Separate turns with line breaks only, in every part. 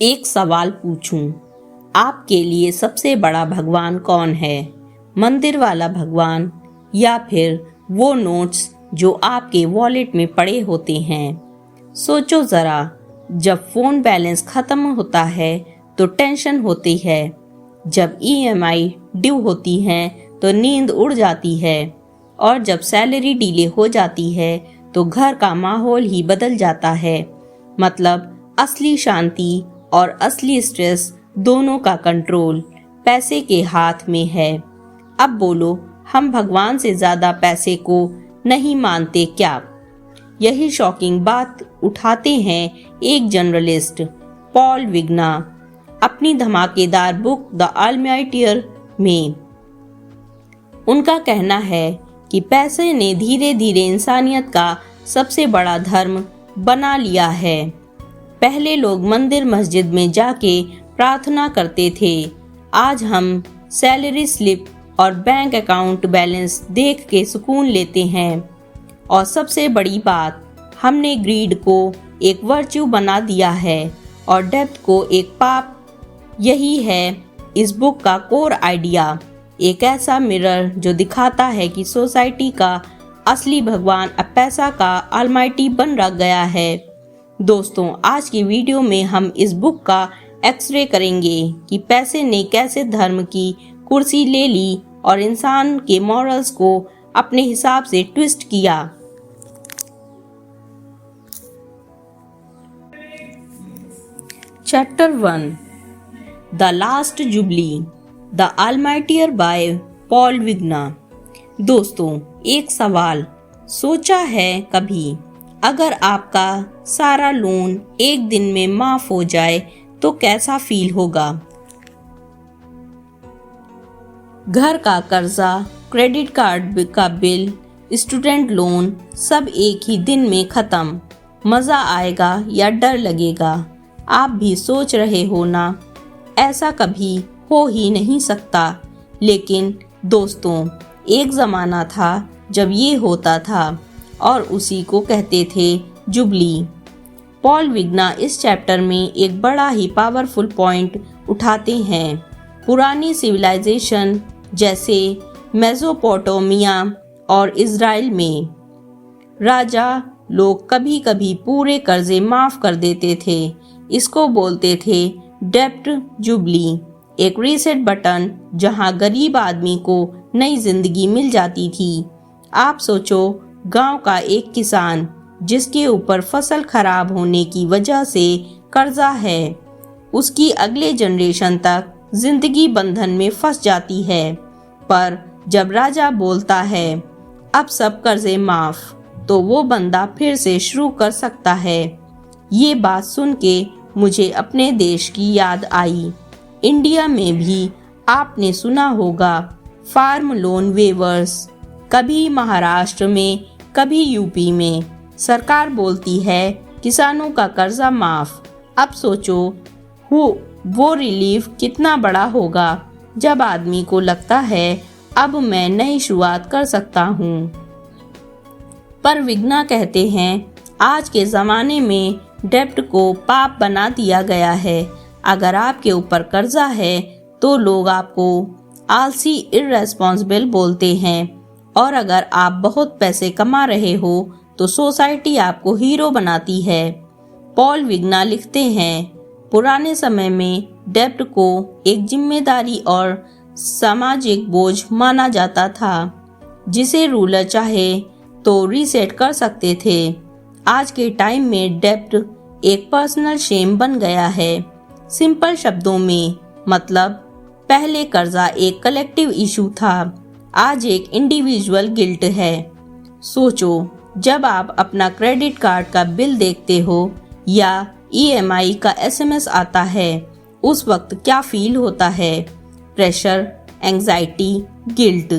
एक सवाल पूछूं, आपके लिए सबसे बड़ा भगवान कौन है? मंदिर वाला भगवान या फिर वो नोट्स जो आपके वॉलेट में पड़े होते हैं? सोचो जरा, जब फोन बैलेंस खत्म होता है तो टेंशन होती है, जब ईएमआई ड्यू होती है तो नींद उड़ जाती है, और जब सैलरी डिले हो जाती है तो घर का माहौल ही बदल जाता है। मतलब असली शांति और असली स्ट्रेस दोनों का कंट्रोल पैसे के हाथ में है। अब बोलो, हम भगवान से ज्यादा पैसे को नहीं मानते क्या? यही शॉकिंग बात उठाते हैं एक जर्नलिस्ट पॉल विग्ना अपनी धमाकेदार बुक द ऑलमाइटियर में। उनका कहना है कि पैसे ने धीरे धीरे इंसानियत का सबसे बड़ा धर्म बना लिया है। पहले लोग मंदिर मस्जिद में जाके प्रार्थना करते थे, आज हम सैलरी स्लिप और बैंक अकाउंट बैलेंस देख के सुकून लेते हैं। और सबसे बड़ी बात, हमने ग्रीड को एक वर्च्यू बना दिया है और डेप्थ को एक पाप। यही है इस बुक का कोर आइडिया, एक ऐसा मिरर जो दिखाता है कि सोसाइटी का असली भगवान अब पैसा का ऑलमाइटी बन रख गया है। दोस्तों, आज की वीडियो में हम इस बुक का एक्सरे करेंगे कि पैसे ने कैसे धर्म की कुर्सी ले ली और इंसान के मॉरल्स को अपने हिसाब से ट्विस्ट किया। Chapter 1, the last jubilee, the Almightier by Paul Vigna. दोस्तों, एक सवाल सोचा है कभी, अगर आपका सारा लोन एक दिन में माफ हो जाए तो कैसा फील होगा? घर का कर्जा, क्रेडिट कार्ड का बिल, स्टूडेंट लोन सब एक ही दिन में खत्म। मजा आएगा या डर लगेगा? आप भी सोच रहे हो ना, ऐसा कभी हो ही नहीं सकता। लेकिन दोस्तों, एक जमाना था जब ये होता था और उसी को कहते थे जुबली। पॉल विग्ना इस चैप्टर में एक बड़ा ही पावरफुल पॉइंट उठाते हैं। पुरानी सिविलाइजेशन जैसे मेसोपोटामिया और इज़राइल में राजा लोग कभी कभी पूरे कर्जे माफ कर देते थे। इसको बोलते थे डेप्ट जुबली, एक रीसेट बटन जहां गरीब आदमी को नई जिंदगी मिल जाती थी। आप सोचो, गांव का एक किसान जिसके ऊपर फसल खराब होने की वजह से कर्जा है, उसकी अगले जनरेशन तक जिंदगी बंधन में फंस जाती है। पर जब राजा बोलता है अब सब कर्जे माफ, तो वो बंदा फिर से शुरू कर सकता है। ये बात सुन के मुझे अपने देश की याद आई। इंडिया में भी आपने सुना होगा फार्म लोन वेवर्स, कभी महाराष्ट्र में कभी यूपी में सरकार बोलती है किसानों का कर्जा माफ। अब सोचो वो रिलीफ कितना बड़ा होगा जब आदमी को लगता है अब मैं नई शुरुआत कर सकता हूँ। पर विग्ना कहते हैं आज के ज़माने में डेप्ट को पाप बना दिया गया है। अगर आपके ऊपर कर्जा है तो लोग आपको आलसी, इर्रेस्पॉन्सिबल बोलते हैं, और अगर आप बहुत पैसे कमा रहे हो तो सोसाइटी आपको हीरो बनाती है। पॉल विग्ना लिखते हैं, पुराने समय में डेप्ट को एक जिम्मेदारी और सामाजिक बोझ माना जाता था, जिसे रूलर चाहे तो रीसेट कर सकते थे। आज के टाइम में डेप्ट एक पर्सनल शेम बन गया है। सिंपल शब्दों में मतलब, पहले कर्जा एक कलेक्टिव इशू था, आज एक इंडिविजुअल गिल्ट है। सोचो, जब आप अपना क्रेडिट कार्ड का बिल देखते हो या ईएमआई का एसएमएस आता है, उस वक्त क्या फील होता है? Pressure, anxiety, guilt.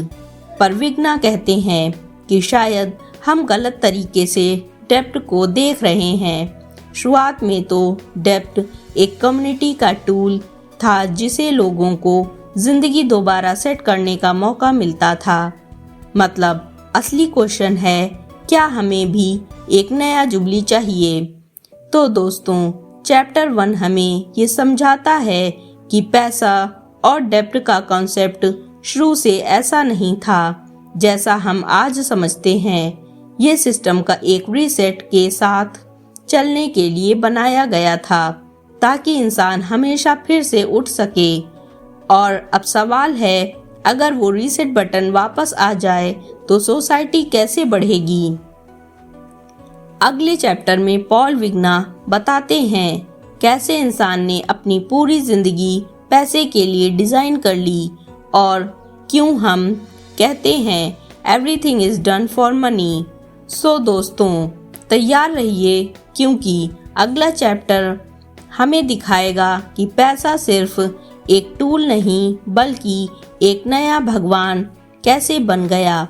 पर विग्ना कहते हैं कि शायद हम गलत तरीके से डेप्ट को देख रहे हैं। शुरुआत में तो डेप्ट एक कम्युनिटी का टूल था जिसे लोगों को जिंदगी दोबारा सेट करने का मौका मिलता था। मतलब असली क्वेश्चन है, क्या हमें भी एक नया जुबली चाहिए? तो दोस्तों, चैप्टर 1 हमें ये समझाता है कि पैसा और डेब्ट का कॉन्सेप्ट शुरू से ऐसा नहीं था जैसा हम आज समझते हैं। ये सिस्टम का एक रीसेट के साथ चलने के लिए बनाया गया था ताकि इंसान हमेशा फिर से उठ सके। और अब सवाल है, अगर वो रीसेट बटन वापस आ जाए तो सोसाइटी कैसे बढ़ेगी? अगले चैप्टर में पॉल विग्ना बताते हैं कैसे इंसान ने अपनी पूरी जिंदगी पैसे के लिए डिजाइन कर ली और क्यों हम कहते हैं everything is done for money. So दोस्तों, तैयार रहिए क्योंकि अगला चैप्टर हमें दिखाएगा कि पैसा सिर्फ एक टूल नहीं बल्कि एक नया भगवान कैसे बन गया।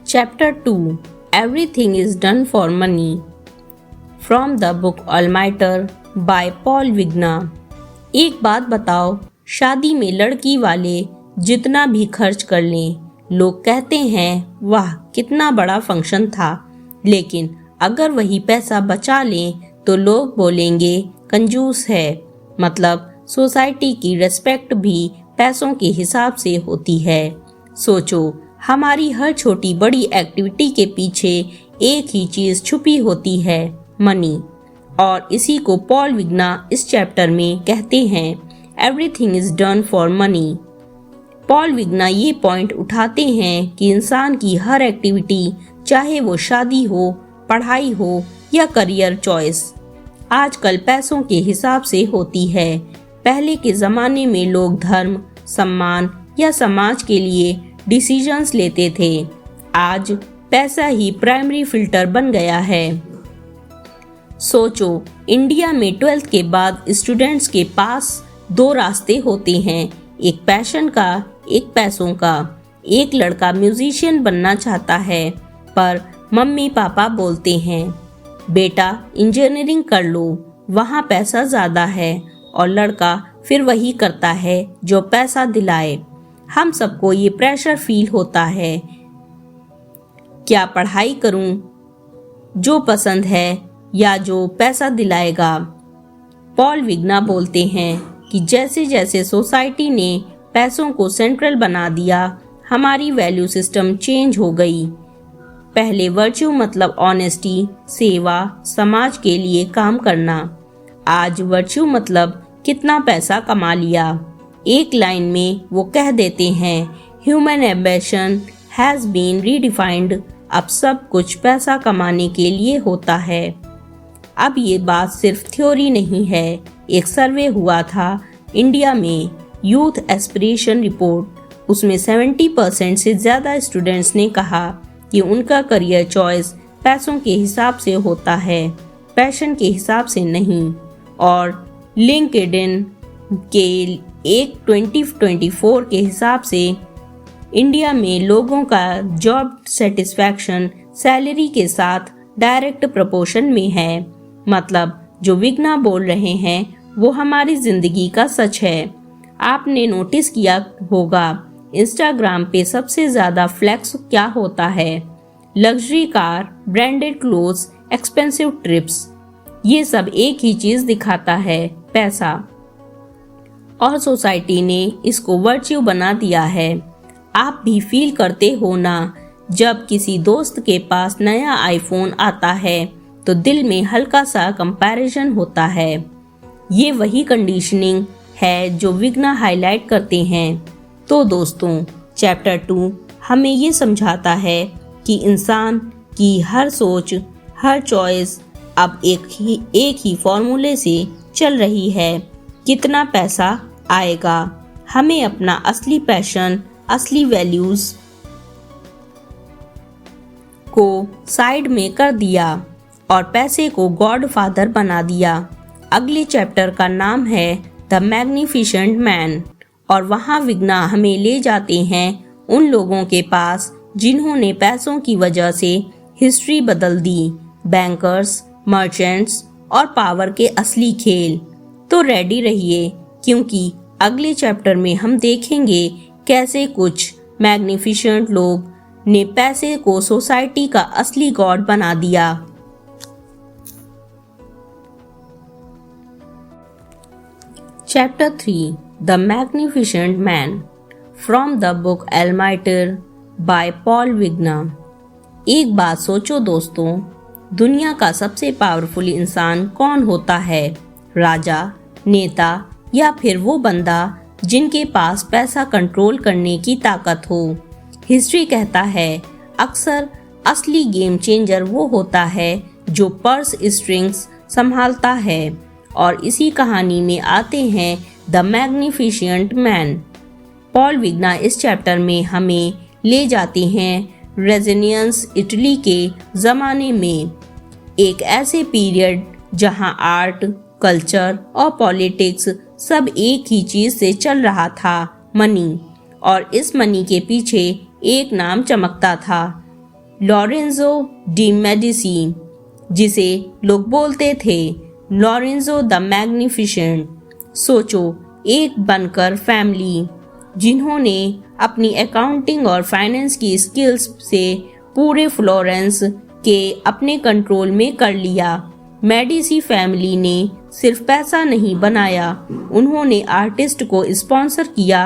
Chapter 2 everything is done for money from the book Almightier by Paul Vigna. एक बात बताओ, शादी में लड़की वाले जितना भी खर्च कर लें, लोग कहते हैं वाह कितना बड़ा फंक्शन था, लेकिन अगर वही पैसा बचा लें तो लोग बोलेंगे कंजूस है। मतलब सोसाइटी की रिस्पेक्ट भी पैसों के हिसाब से होती है। सोचो, हमारी हर छोटी बड़ी एक्टिविटी के पीछे एक ही चीज छुपी होती है, मनी। और इसी को पॉल विग्ना इस चैप्टर में कहते हैं everything is done for money. Paul Vigna ये पॉइंट उठाते हैं कि इंसान की हर एक्टिविटी, चाहे वो शादी हो, पढ़ाई हो या करियर चॉइस, आजकल पैसों के हिसाब से होती है। पहले के जमाने में लोग धर्म, सम्मान या समाज के लिए डिसीजंस लेते थे। आज पैसा ही प्राइमरी फिल्टर बन गया है। सोचो, इंडिया में 12th के बाद स्टूडेंट्स के पास 2 रास्ते होते हैं, एक पैशन का, एक पैसों का। एक लड़का म्यूजिशियन बनना चाहता है पर मम्मी पापा बोलते हैं बेटा इंजीनियरिंग कर लो, वहाँ पैसा ज़्यादा है, और लड़का फिर वही करता है जो पैसा दिलाए। हम सबको ये प्रेशर फील होता है, क्या पढ़ाई करूं जो पसंद है या जो पैसा दिलाएगा। पॉल विग्ना बोलते हैं कि जैसे जैसे सोसाइटी ने पैसों को सेंट्रल बना दिया, हमारी वैल्यू सिस्टम चेंज हो गई। पहले वर्च्यू मतलब ऑनेस्टी, सेवा, समाज के लिए काम करना। आज वर्च्यू मतलब कितना पैसा कमा लिया। एक लाइन में वो कह देते हैं human ambition has been redefined. अब सब कुछ पैसा कमाने के लिए होता है। अब ये बात सिर्फ थ्योरी नहीं है। एक सर्वे हुआ था इंडिया में, यूथ एस्पिरेशन रिपोर्ट, उसमें 70% से ज़्यादा स्टूडेंट्स ने कहा कि उनका करियर चॉइस पैसों के हिसाब से होता है, पैशन के हिसाब से नहीं। और लिंक्डइन के एक 2024 के हिसाब से इंडिया में लोगों का जॉब सेटिस्फैक्शन सैलरी के साथ डायरेक्ट प्रोपोर्शन में है। मतलब जो विग्ना बोल रहे हैं वो हमारी जिंदगी का सच है। आपने नोटिस किया होगा इंस्टाग्राम पे सबसे ज्यादा फ्लेक्स क्या होता है? Luxury car, branded clothes, expensive trips. ये सब एक ही चीज दिखाता है, पैसा। और सोसाइटी ने इसको वर्च्यू बना दिया है। आप भी फील करते हो ना, जब किसी दोस्त के पास नया आईफोन आता है तो दिल में हल्का सा कंपैरिजन होता है। ये वही कंडीशनिंग है जो विग्ना हाईलाइट करते हैं। तो दोस्तों, चैप्टर 2 हमें ये समझाता है कि इंसान की हर सोच, हर चॉइस अब एक ही फॉर्मूले से चल रही है, कितना पैसा आएगा। हमें अपना असली पैशन, असली वैल्यूज को साइड में कर दिया और पैसे को गॉड फादर बना दिया। अगले चैप्टर का नाम है द मैग्निफिसेंट मैन, और वहाँ विग्ना हमें ले जाते हैं उन लोगों के पास जिन्होंने पैसों की वजह से हिस्ट्री बदल दी, बैंकर्स, मर्चेंट्स और पावर के असली खेल। तो रेडी रहिए, क्योंकि अगले चैप्टर में हम देखेंगे कैसे कुछ मैग्निफिसेंट लोग ने पैसे को सोसाइटी का असली गॉड बना दिया। Chapter 3 the magnificent man from the book Almightier by Paul Vigna. एक बात सोचो दोस्तों, दुनिया का सबसे पावरफुल इंसान कौन होता है? राजा, नेता या फिर वो बंदा जिनके पास पैसा कंट्रोल करने की ताकत हो? हिस्ट्री कहता है अक्सर असली गेम चेंजर वो होता है जो पर्स स्ट्रिंग्स संभालता है। और इसी कहानी में आते हैं द मैग्निफिसेंट मैन। पॉल विग्ना इस चैप्टर में हमें ले जाते हैं रेनेसांस इटली के ज़माने में, एक ऐसे पीरियड जहां आर्ट, कल्चर और पॉलिटिक्स सब एक ही चीज़ से चल रहा था, मनी। और इस मनी के पीछे एक नाम चमकता था, लॉरेंजो डी मेडिसी, जिसे लोग बोलते थे लॉरेंजो द मैग्निफिसेंट। सोचो, एक बनकर फैमिली जिन्होंने अपनी अकाउंटिंग और फाइनेंस की स्किल्स से पूरे फ्लोरेंस के अपने कंट्रोल में कर लिया। मेडिसी फैमिली ने सिर्फ पैसा नहीं बनाया, उन्होंने आर्टिस्ट को स्पॉन्सर किया,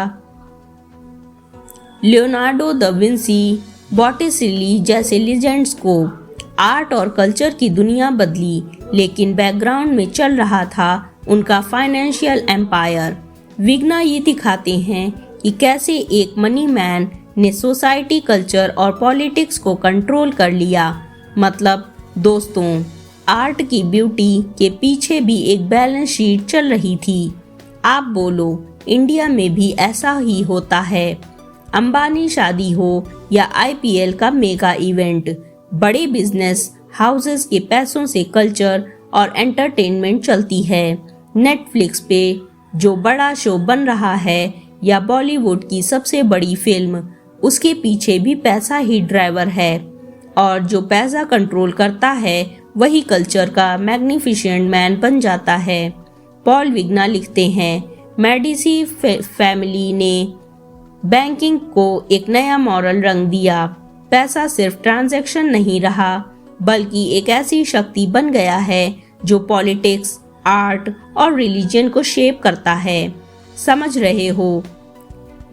लियोनार्डो द विंसी, बॉटिसेली जैसे लीजेंड्स को। आर्ट और कल्चर की दुनिया बदली, लेकिन बैकग्राउंड में चल रहा था उनका फाइनेंशियल एम्पायर। विग्ना ये दिखाते हैं कि कैसे एक मनी मैन ने सोसाइटी, कल्चर और पॉलिटिक्स को कंट्रोल कर लिया। मतलब दोस्तों, आर्ट की ब्यूटी के पीछे भी एक बैलेंस शीट चल रही थी। आप बोलो, इंडिया में भी ऐसा ही होता है। अंबानी शादी हो या IPL का मेगा इवेंट, बड़े बिजनेस हाउसेस के पैसों से कल्चर और एंटरटेनमेंट चलती है। नेटफ्लिक्स पे जो बड़ा शो बन रहा है या बॉलीवुड की सबसे बड़ी फिल्म, उसके पीछे भी पैसा ही ड्राइवर है। और जो पैसा कंट्रोल करता है वही कल्चर का मैग्निफिसेंट मैन बन जाता है। पॉल विग्ना लिखते हैं, मेडिसी फैमिली ने बैंकिंग को एक नया मॉरल रंग दिया। पैसा सिर्फ ट्रांजैक्शन नहीं रहा, बल्कि एक ऐसी शक्ति बन गया है जो पॉलिटिक्स, आर्ट और रिलीजन को शेप करता है। समझ रहे हो?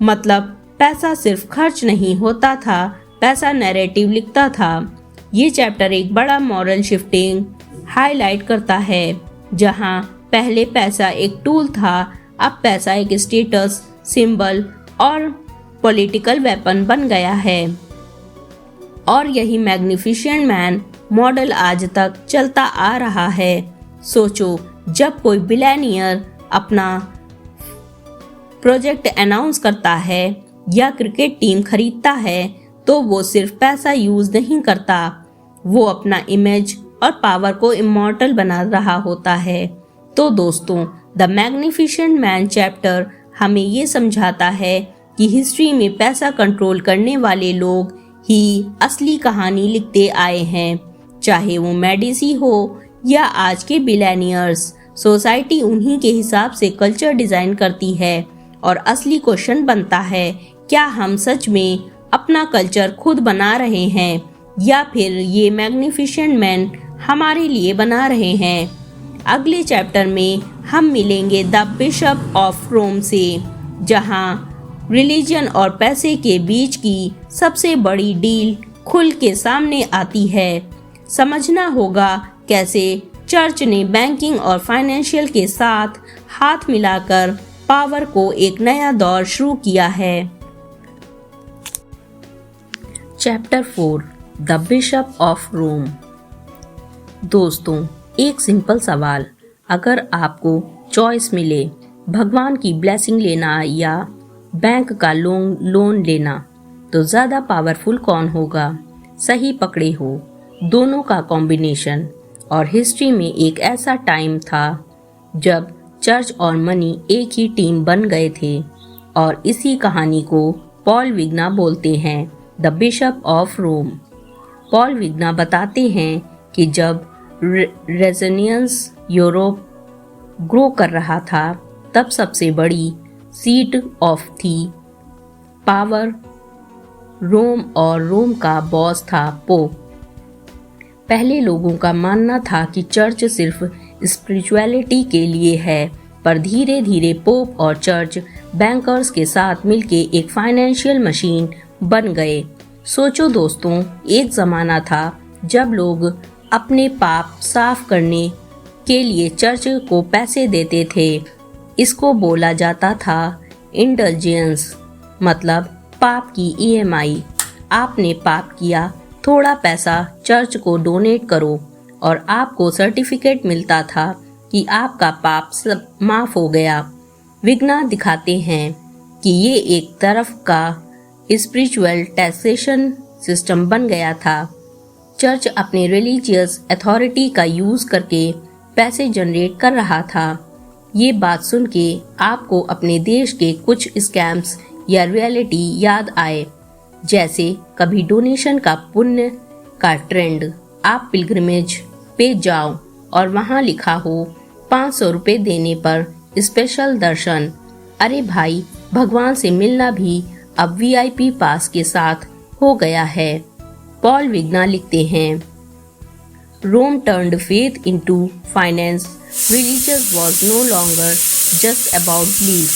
मतलब पैसा सिर्फ खर्च नहीं होता था, पैसा नैरेटिव लिखता था। ये चैप्टर एक बड़ा मॉरल शिफ्टिंग हाईलाइट करता है। जहां पहले पैसा एक टूल था, अब पैसा एक स्टेटस सिंबल और पॉलिटिकल वेपन बन गया है। और यही मैग्निफिसेंट मैन मॉडल आज तक चलता आ रहा है। सोचो, जब कोई बिलियनियर अपना प्रोजेक्ट अनाउंस करता है या क्रिकेट टीम खरीदता है, तो वो सिर्फ पैसा यूज नहीं करता, वो अपना इमेज और पावर को इमॉर्टल बना रहा होता है। तो दोस्तों, द मैग्निफिसेंट मैन चैप्टर हमें ये समझाता है कि हिस्ट्री में पैसा कंट्रोल करने वाले लोग ही असली कहानी लिखते आए हैं। चाहे वो मेडिसी हो या आज के बिलियनियर्स, सोसाइटी उन्हीं के हिसाब से कल्चर डिजाइन करती है। और असली क्वेश्चन बनता है, क्या हम सच में अपना कल्चर खुद बना रहे हैं या फिर ये मैग्निफिसेंट मैन हमारे लिए बना रहे हैं? अगले चैप्टर में हम मिलेंगे द बिशप ऑफ रोम से, जहां रिलीजन और पैसे के बीच की सबसे बड़ी डील खुल के सामने आती है। समझना होगा कैसे चर्च ने बैंकिंग और फाइनेंशियल के साथ हाथ मिलाकर पावर को एक नया दौर शुरू किया है। Chapter 4 the bishop of Rome. दोस्तों, एक सिंपल सवाल, अगर आपको चॉइस मिले भगवान की ब्लेसिंग लेना या बैंक का लोन लेना, तो ज़्यादा पावरफुल कौन होगा? सही पकड़े हो, दोनों का कॉम्बिनेशन। और हिस्ट्री में एक ऐसा टाइम था जब चर्च और मनी एक ही टीम बन गए थे। और इसी कहानी को पॉल विग्ना बोलते हैं the bishop of Rome. Paul Vigna बताते हैं कि जब रेनेसांस यूरोप ग्रो कर रहा था, तब सबसे बड़ी सीट ऑफ थी पावर रोम और रोम का बॉस था पोप। पहले लोगों का मानना था कि चर्च सिर्फ स्पिरिचुअलिटी के लिए है, पर धीरे धीरे पोप और चर्च बैंकर्स के साथ मिलके एक फाइनेंशियल मशीन बन गए। सोचो दोस्तों, एक ज़माना था जब लोग अपने पाप साफ करने के लिए चर्च को पैसे देते थे। इसको बोला जाता था इंडल्जेंस, मतलब पाप की EMI। आपने पाप किया, थोड़ा पैसा चर्च को डोनेट करो और आपको सर्टिफिकेट मिलता था कि आपका पाप सब माफ हो गया। विज्ञान दिखाते हैं कि ये एक तरफ का स्पिरिचुअल टैक्सेशन सिस्टम बन गया था। चर्च अपने रिलीजियस अथॉरिटी का यूज करके पैसे जनरेट कर रहा था। ये बात सुन के आपको अपने देश के कुछ स्कैम्स या रियलिटी याद आए, जैसे कभी डोनेशन का पुण्य का ट्रेंड। आप पिलग्रिमेज पे जाओ और वहाँ लिखा हो 500 रुपये देने पर स्पेशल दर्शन। अरे भाई, भगवान से मिलना भी अब VIP पास के साथ हो गया है। पॉल विग्ना लिखते हैं, रोम turned faith into finance. Religion was no longer just about belief.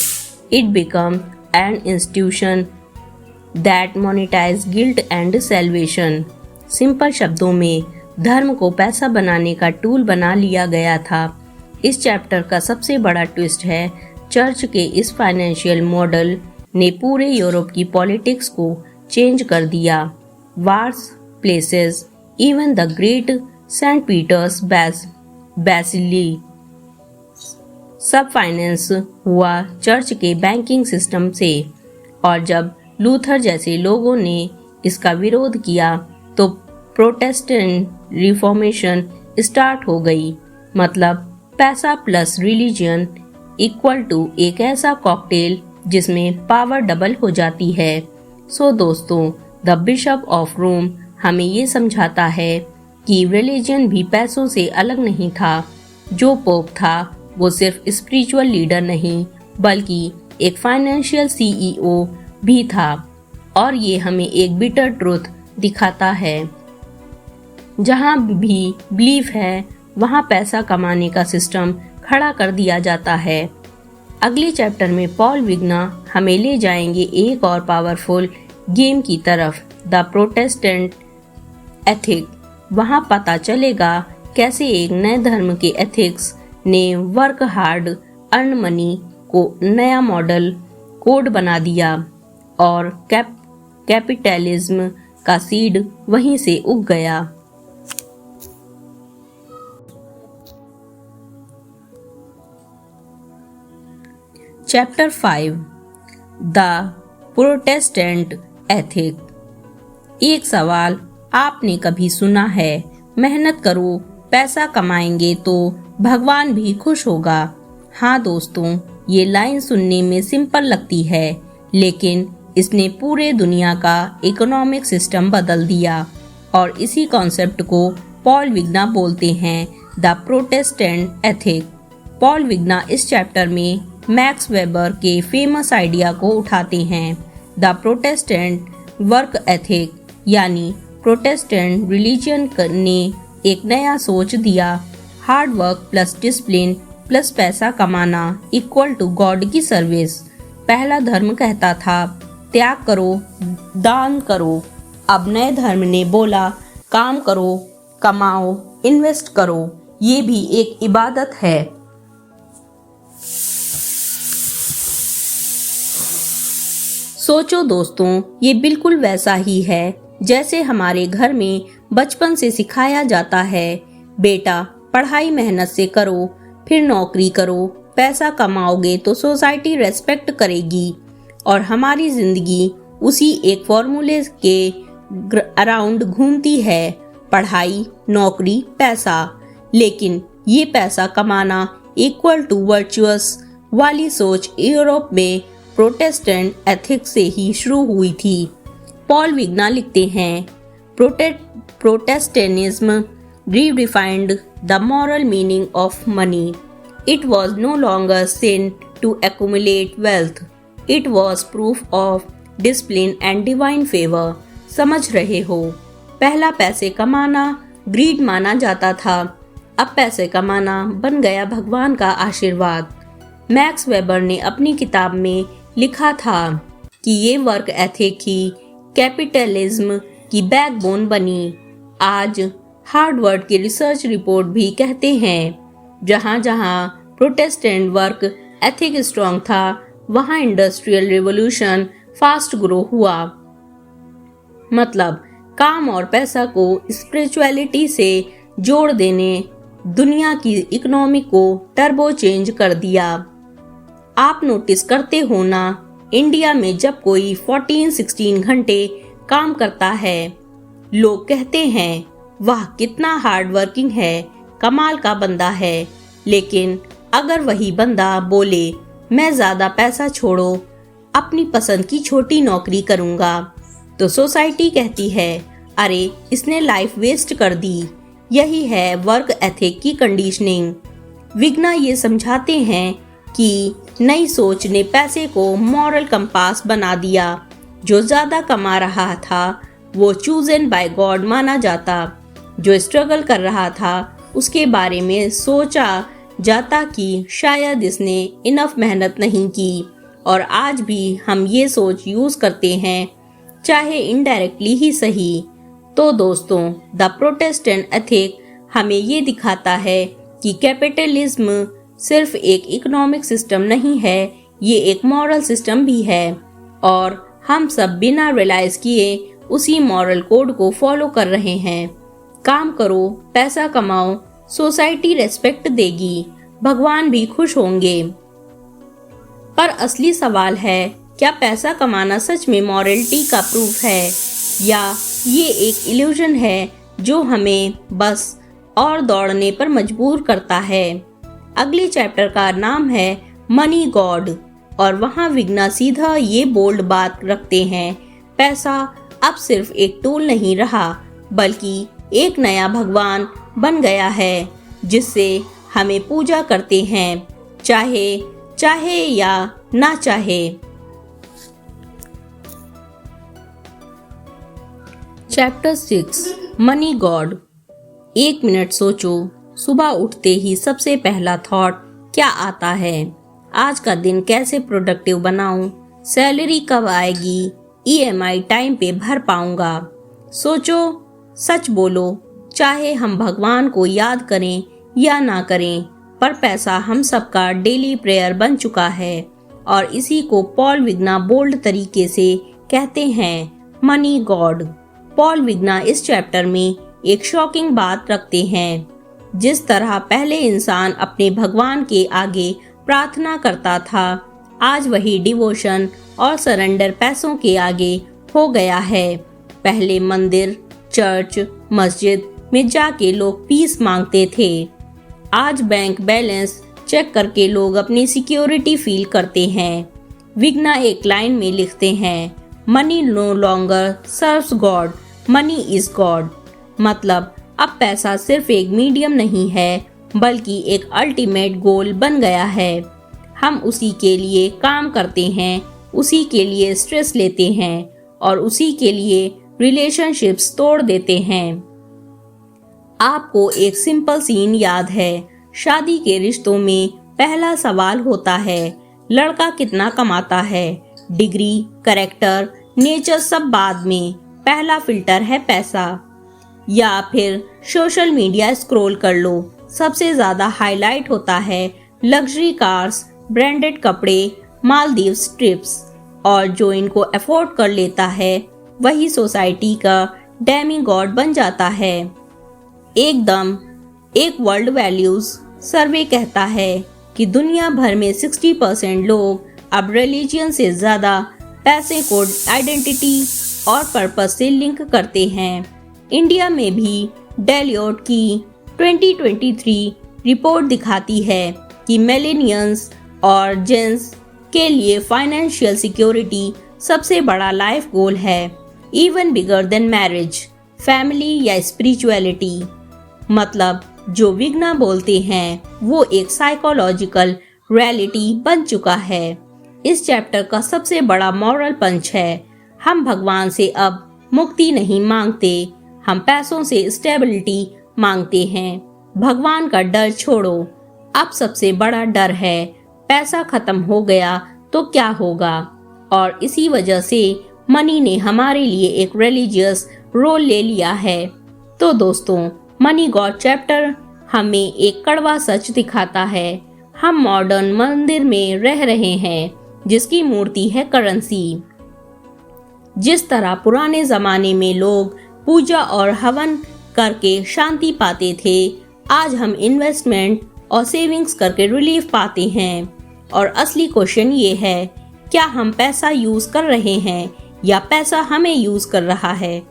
It became an institution that monetized guilt and salvation. Simple शब्दों में धर्म को पैसा बनाने का टूल बना लिया गया था। इस चैप्टर का सबसे बड़ा ट्विस्ट है, चर्च के इस फाइनेंशियल मॉडल ने पूरे यूरोप की पॉलिटिक्स को चेंज कर दिया। Wars, places, even the great Saint Peter's basilica सब फाइनेंस हुआ चर्च के बैंकिंग सिस्टम से। और जब लूथर जैसे लोगों ने इसका विरोध किया तो प्रोटेस्टेंट रिफॉर्मेशन स्टार्ट हो गई। मतलब पैसा प्लस रिलीजन इक्वल टू एक ऐसा कॉकटेल जिसमें पावर डबल हो जाती है। सो दोस्तों, द बिशप ऑफ रोम हमें ये समझाता है कि रिलीजन भी पैसों से अलग नहीं था। जो पोप था वो सिर्फ स्पिरिचुअल लीडर नहीं बल्कि एक फाइनेंशियल CEO भी था। और ये हमें एक बिटर ट्रूथ दिखाता है, जहाँ भी बिलीफ है वहाँ पैसा कमाने का सिस्टम खड़ा कर दिया जाता है। अगले चैप्टर में पॉल विग्ना हमें ले जाएंगे एक और पावरफुल गेम की तरफ, द प्रोटेस्टेंट एथिक। वहाँ पता चलेगा कैसे एक नए धर्म के एथिक्स ने वर्क हार्ड अर्न मनी को नया मॉडल कोड बना दिया और कैपिटलिज्म का सीड वहीं से उग गया। Chapter 5, the Protestant ethic. एक सवाल आपने कभी सुना है, मेहनत करो पैसा कमाएंगे तो भगवान भी खुश होगा। हाँ दोस्तों, ये लाइन सुनने में सिंपल लगती है, लेकिन इसने पूरे दुनिया का इकोनॉमिक सिस्टम बदल दिया। और इसी कॉन्सेप्ट को पॉल विग्ना बोलते हैं द प्रोटेस्टेंट एथिक। पॉल विग्ना इस चैप्टर में मैक्स वेबर के फेमस आइडिया को उठाते हैं। द प्रोटेस्टेंट वर्क एथिक यानी प्रोटेस्टेंट रिलीजन ने एक नया सोच दिया, hard work plus discipline plus पैसा कमाना इक्वल टू गॉड की सर्विस। पहला धर्म कहता था त्याग करो, दान करो। अब नए धर्म ने बोला काम करो, कमाओ, इन्वेस्ट करो, ये भी एक इबादत है। सोचो दोस्तों, ये बिल्कुल वैसा ही है जैसे हमारे घर में बचपन से सिखाया जाता है, बेटा पढ़ाई मेहनत से करो, फिर नौकरी करो, पैसा कमाओगे तो सोसाइटी रेस्पेक्ट करेगी। और हमारी जिंदगी उसी एक फॉर्मूले के अराउंड घूमती है, पढ़ाई, नौकरी, पैसा। लेकिन ये पैसा कमाना इक्वल टू वर्चुअस वाली सोच यूरोप में प्रोटेस्टेंट एथिक्स से ही शुरू हुई थी। पॉल विग्ना लिखते हैं, Protestantism redefined the moral meaning of money. It was no longer sin to accumulate wealth. It was proof of discipline and divine favour. समझ रहे हो? पहला पैसे कमाना ग्रीड माना जाता था, अब पैसे कमाना बन गया भगवान का आशीर्वाद। मैक्स वेबर ने अपनी किताब में लिखा था कि ये वर्क एथिक ही कैपिटलिज्म की बैकबोन बनी। आज हार्वर्ड की रिसर्च रिपोर्ट भी कहते हैं जहां जहां प्रोटेस्टेंट वर्क एथिक स्ट्रॉन्ग था, वहां इंडस्ट्रियल रिवॉल्यूशन फास्ट ग्रो हुआ। मतलब काम और पैसा को स्पिरिचुअलिटी से जोड़ देने दुनिया की इकोनॉमी को टर्बो चेंज कर दिया। आप नोटिस करते हो ना, इंडिया में जब कोई 14-16 घंटे काम करता है, लोग कहते हैं वाह कितना हार्ड वर्किंग है, कमाल का बंदा है। लेकिन अगर वही बंदा बोले मैं ज्यादा पैसा छोड़ो, अपनी पसंद की छोटी नौकरी करूंगा, तो सोसाइटी कहती है अरे इसने लाइफ वेस्ट कर दी। यही है वर्क एथिक की कंडीशनिंग। विग्ना ये समझाते हैं कि नई सोच ने पैसे को मॉरल कंपास बना दिया। जो ज्यादा कमा रहा था वो चूजन बाय गॉड माना जाता। जो स्ट्रगल कर रहा था उसके बारे में सोचा जाता कि शायद इसने इनफ मेहनत नहीं की। और आज भी हम ये सोच यूज करते हैं, चाहे इनडायरेक्टली ही सही। तो दोस्तों, द प्रोटेस्टेंट एथिक हमें ये दिखाता है कि कैपिटलिज्म सिर्फ एक इकोनॉमिक सिस्टम नहीं है, ये एक मॉरल सिस्टम भी है। और हम सब बिना रियलाइज किए उसी मॉरल कोड को फॉलो कर रहे हैं। काम करो, पैसा कमाओ, सोसाइटी रेस्पेक्ट देगी, भगवान भी खुश होंगे। पर असली सवाल है, क्या पैसा कमाना सच में मॉरलिटी का प्रूफ है, या ये एक इल्यूजन है जो हमें बस और दौड़ने पर मजबूर करता है। अगले चैप्टर का नाम है मनी गॉड, और वहाँ विग्ना सीधा ये बोल्ड बात रखते हैं, पैसा अब सिर्फ एक टूल नहीं रहा, बल्कि एक नया भगवान बन गया है जिससे हमें पूजा करते हैं, चाहे या ना चाहे। Chapter 6 money God. 1 मिनट सोचो, सुबह उठते ही सबसे पहला थॉट क्या आता है? आज का दिन कैसे प्रोडक्टिव बनाऊं? सैलरी कब आएगी? EMI टाइम पे भर पाऊंगा? सोचो, सच बोलो, चाहे हम भगवान को याद करें या ना करें, पर पैसा हम सबका डेली प्रेयर बन चुका है। और इसी को पॉल विग्ना बोल्ड तरीके से कहते हैं मनी गॉड। पॉल विग्ना इस चैप्टर में एक शॉकिंग बात रखते हैं। जिस तरह पहले इंसान अपने भगवान के आगे प्रार्थना करता था, आज वही डिवोशन और सरेंडर पैसों के आगे हो गया है। पहले मंदिर, चर्च, मस्जिद में जाके लोग पीस मांगते थे, आज बैंक बैलेंस चेक करके लोग अपनी सिक्योरिटी फील करते हैं। विग्ना एक लाइन में लिखते हैं, money no longer serves God, money is God. मतलब अब पैसा सिर्फ एक मीडियम नहीं है, बल्कि एक अल्टीमेट गोल बन गया है। हम उसी के लिए काम करते हैं, उसी के लिए स्ट्रेस लेते हैं और उसी के लिए रिलेशनशिप्स तोड़ देते हैं। आपको एक सिंपल सीन याद है? शादी के रिश्तों में पहला सवाल होता है, लड़का कितना कमाता है? डिग्री, कैरेक्टर, नेचर सब बाद में, पहला फिल्टर है पैसा। या फिर सोशल मीडिया स्क्रॉल कर लो, सबसे ज्यादा हाईलाइट होता है लग्जरी कार्स, ब्रांडेड कपड़े, मालदीव्स ट्रिप्स। और जो इनको अफोर्ड कर लेता है वही सोसाइटी का डेमी गॉड बन जाता है। एकदम एक वर्ल्ड वैल्यूज सर्वे कहता है कि दुनिया भर में 60% लोग अब रिलीजन से ज्यादा पैसे को आइडेंटिटी और पर्पस से लिंक करते हैं। इंडिया में भी डेलियोट की 2023 रिपोर्ट दिखाती है कि मिलेनियल्स और जेंस के लिए फाइनेंशियल सिक्योरिटी सबसे बड़ा लाइफ गोल है, even bigger than marriage, family या स्पिरिचुअलिटी। मतलब जो विग्ना बोलते हैं वो एक साइकोलॉजिकल रियलिटी बन चुका है। इस चैप्टर का सबसे बड़ा मॉरल पंच है, हम भगवान से अब मुक्ति नहीं मांगते, हम पैसों से स्टेबिलिटी मांगते हैं। भगवान का डर छोड़ो, अब सबसे बड़ा डर है पैसा खत्म हो गया तो क्या होगा। और इसी वजह से मनी ने हमारे लिए एक रिलीजियस रोल ले लिया है। तो दोस्तों, मनी गॉड चैप्टर हमें एक कड़वा सच दिखाता है। हम मॉडर्न मंदिर में रह रहे हैं जिसकी मूर्ति है करेंसी। जिस तरह पुराने जमाने में लोग पूजा और हवन करके शांति पाते थे, आज हम इन्वेस्टमेंट और सेविंग्स करके रिलीफ पाते हैं। और असली क्वेश्चन ये है, क्या हम पैसा यूज कर रहे हैं या पैसा हमें यूज कर रहा है।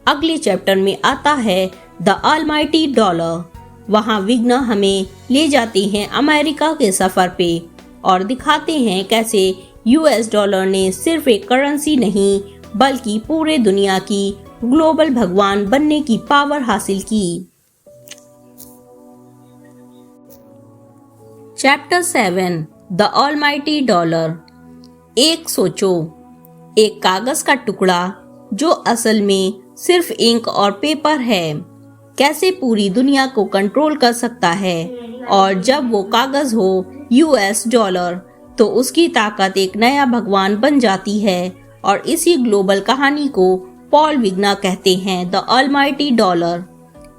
अगले चैप्टर में आता है द ऑलमाइटी डॉलर। वहाँ विघ्न हमें ले जाते हैं अमेरिका के सफर पे और दिखाते हैं कैसे यूएस डॉलर ने सिर्फ एक करेंसी नहीं बल्कि पूरे दुनिया की ग्लोबल भगवान बनने की पावर हासिल की। Chapter 7 the almighty dollar. एक सोचो, एक कागज का टुकड़ा जो असल में सिर्फ इंक और पेपर है, कैसे पूरी दुनिया को कंट्रोल कर सकता है। और जब वो कागज हो यूएस डॉलर, तो उसकी ताकत एक नया भगवान बन जाती है। और इसी ग्लोबल कहानी को पॉल विग्ना कहते हैं द ऑलमाइटी डॉलर।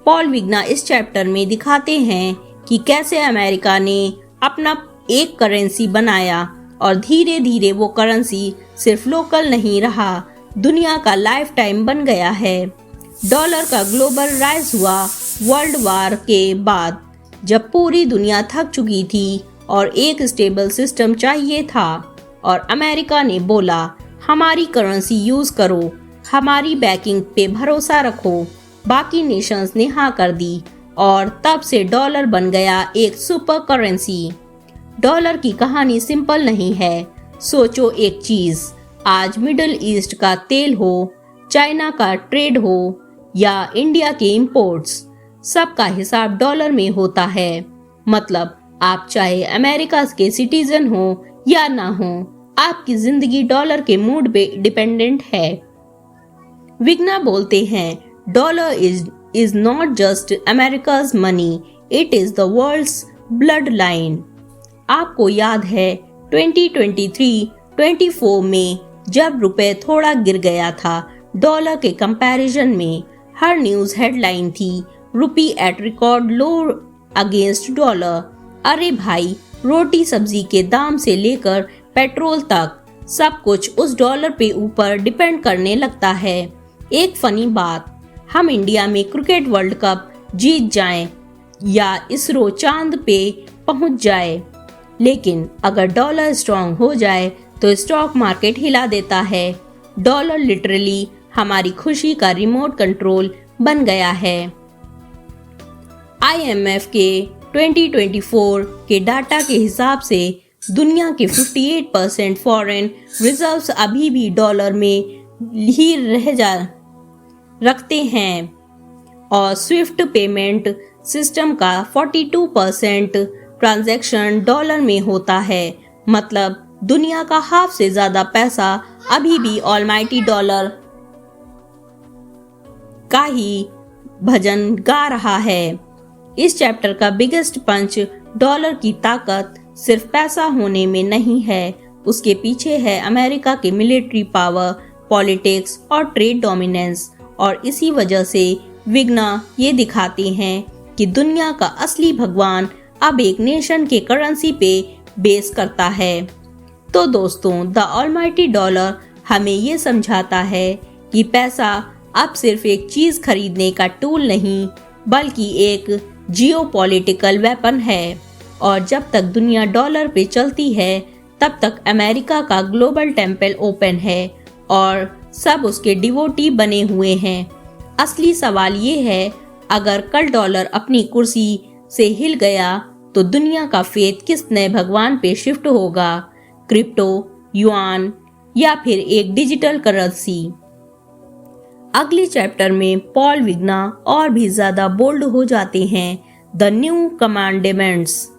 पॉल विग्ना इस चैप्टर में दिखाते हैं कि कैसे अमेरिका ने अपना एक करेंसी बनाया और धीरे धीरे वो करेंसी सिर्फ लोकल नहीं रहा, दुनिया का लाइफ टाइम बन गया है। डॉलर का ग्लोबल राइज हुआ वर्ल्ड वार के बाद, जब पूरी दुनिया थक चुकी थी और एक स्टेबल सिस्टम चाहिए था। और अमेरिका ने बोला, हमारी करेंसी यूज करो, हमारी बैकिंग पे भरोसा रखो। बाकी नेशंस ने हाँ कर दी और तब से डॉलर बन गया एक सुपर करेंसी। डॉलर की कहानी सिंपल नहीं है। सोचो एक चीज, आज मिडिल ईस्ट का तेल हो, चाइना का ट्रेड हो या इंडिया के इंपोर्ट्स, सबका हिसाब डॉलर में होता है। मतलब आप चाहे अमेरिका के सिटीजन हो या ना हो, आपकी जिंदगी डॉलर के मूड पे डिपेंडेंट है। विग्ना बोलते हैं, dollar is not just America's money, it is the world's blood line. आपको याद है 2023-24 में जब रुपए थोड़ा गिर गया था डॉलर के कंपैरिजन में, हर न्यूज हेडलाइन थी rupee at record low against dollar. अरे भाई, रोटी सब्जी के दाम से लेकर पेट्रोल तक सब कुछ उस डॉलर पे ऊपर डिपेंड करने लगता है। एक फनी बात, हम इंडिया में क्रिकेट वर्ल्ड कप जीत जाएं या इसरो चांद पे पहुंच जाए, लेकिन अगर डॉलर स्ट्रांग हो जाए तो स्टॉक मार्केट हिला देता है। डॉलर लिटरली हमारी खुशी का रिमोट कंट्रोल बन गया है। IMF के 2024 के डाटा के हिसाब से दुनिया के 58% फॉरेन रिजर्व्स अभी भी डॉलर में ही रखते हैं और स्विफ्ट पेमेंट सिस्टम का 42% ट्रांजैक्शन डॉलर में होता है। मतलब दुनिया का हाफ से ज्यादा पैसा अभी भी ऑलमाइटी डॉलर का ही भजन गा रहा है। इस चैप्टर का बिगेस्ट पंच डॉलर की ताकत सिर्फ पैसा होने में नहीं है, उसके पीछे है अमेरिका के मिलिट्री पावर, पॉलिटिक्स और ट्रेड डोमिनेंस। और इसी वजह से विग्ना ये दिखाते हैं कि दुनिया का असली भगवान अब एक नेशन के करेंसी पे बेस करता है। तो दोस्तों, द ऑलमाइटी डॉलर हमें ये समझाता है कि पैसा अब सिर्फ एक चीज खरीदने का टूल नहीं बल्कि एक जियोपॉलिटिकल वेपन है। और जब तक दुनिया डॉलर पे चलती है तब तक अमेरिका का ग्लोबल टेम्पल ओपन है और सब उसके डिवोटी बने हुए हैं। असली सवाल ये है, अगर कल डॉलर अपनी कुर्सी से हिल गया तो दुनिया का फेथ किस नए भगवान पे शिफ्ट होगा, क्रिप्टो, युआन या फिर एक डिजिटल करेंसी। अगले चैप्टर में पॉल विग्ना और भी ज्यादा बोल्ड हो जाते हैं, द न्यू कमांडमेंट्स।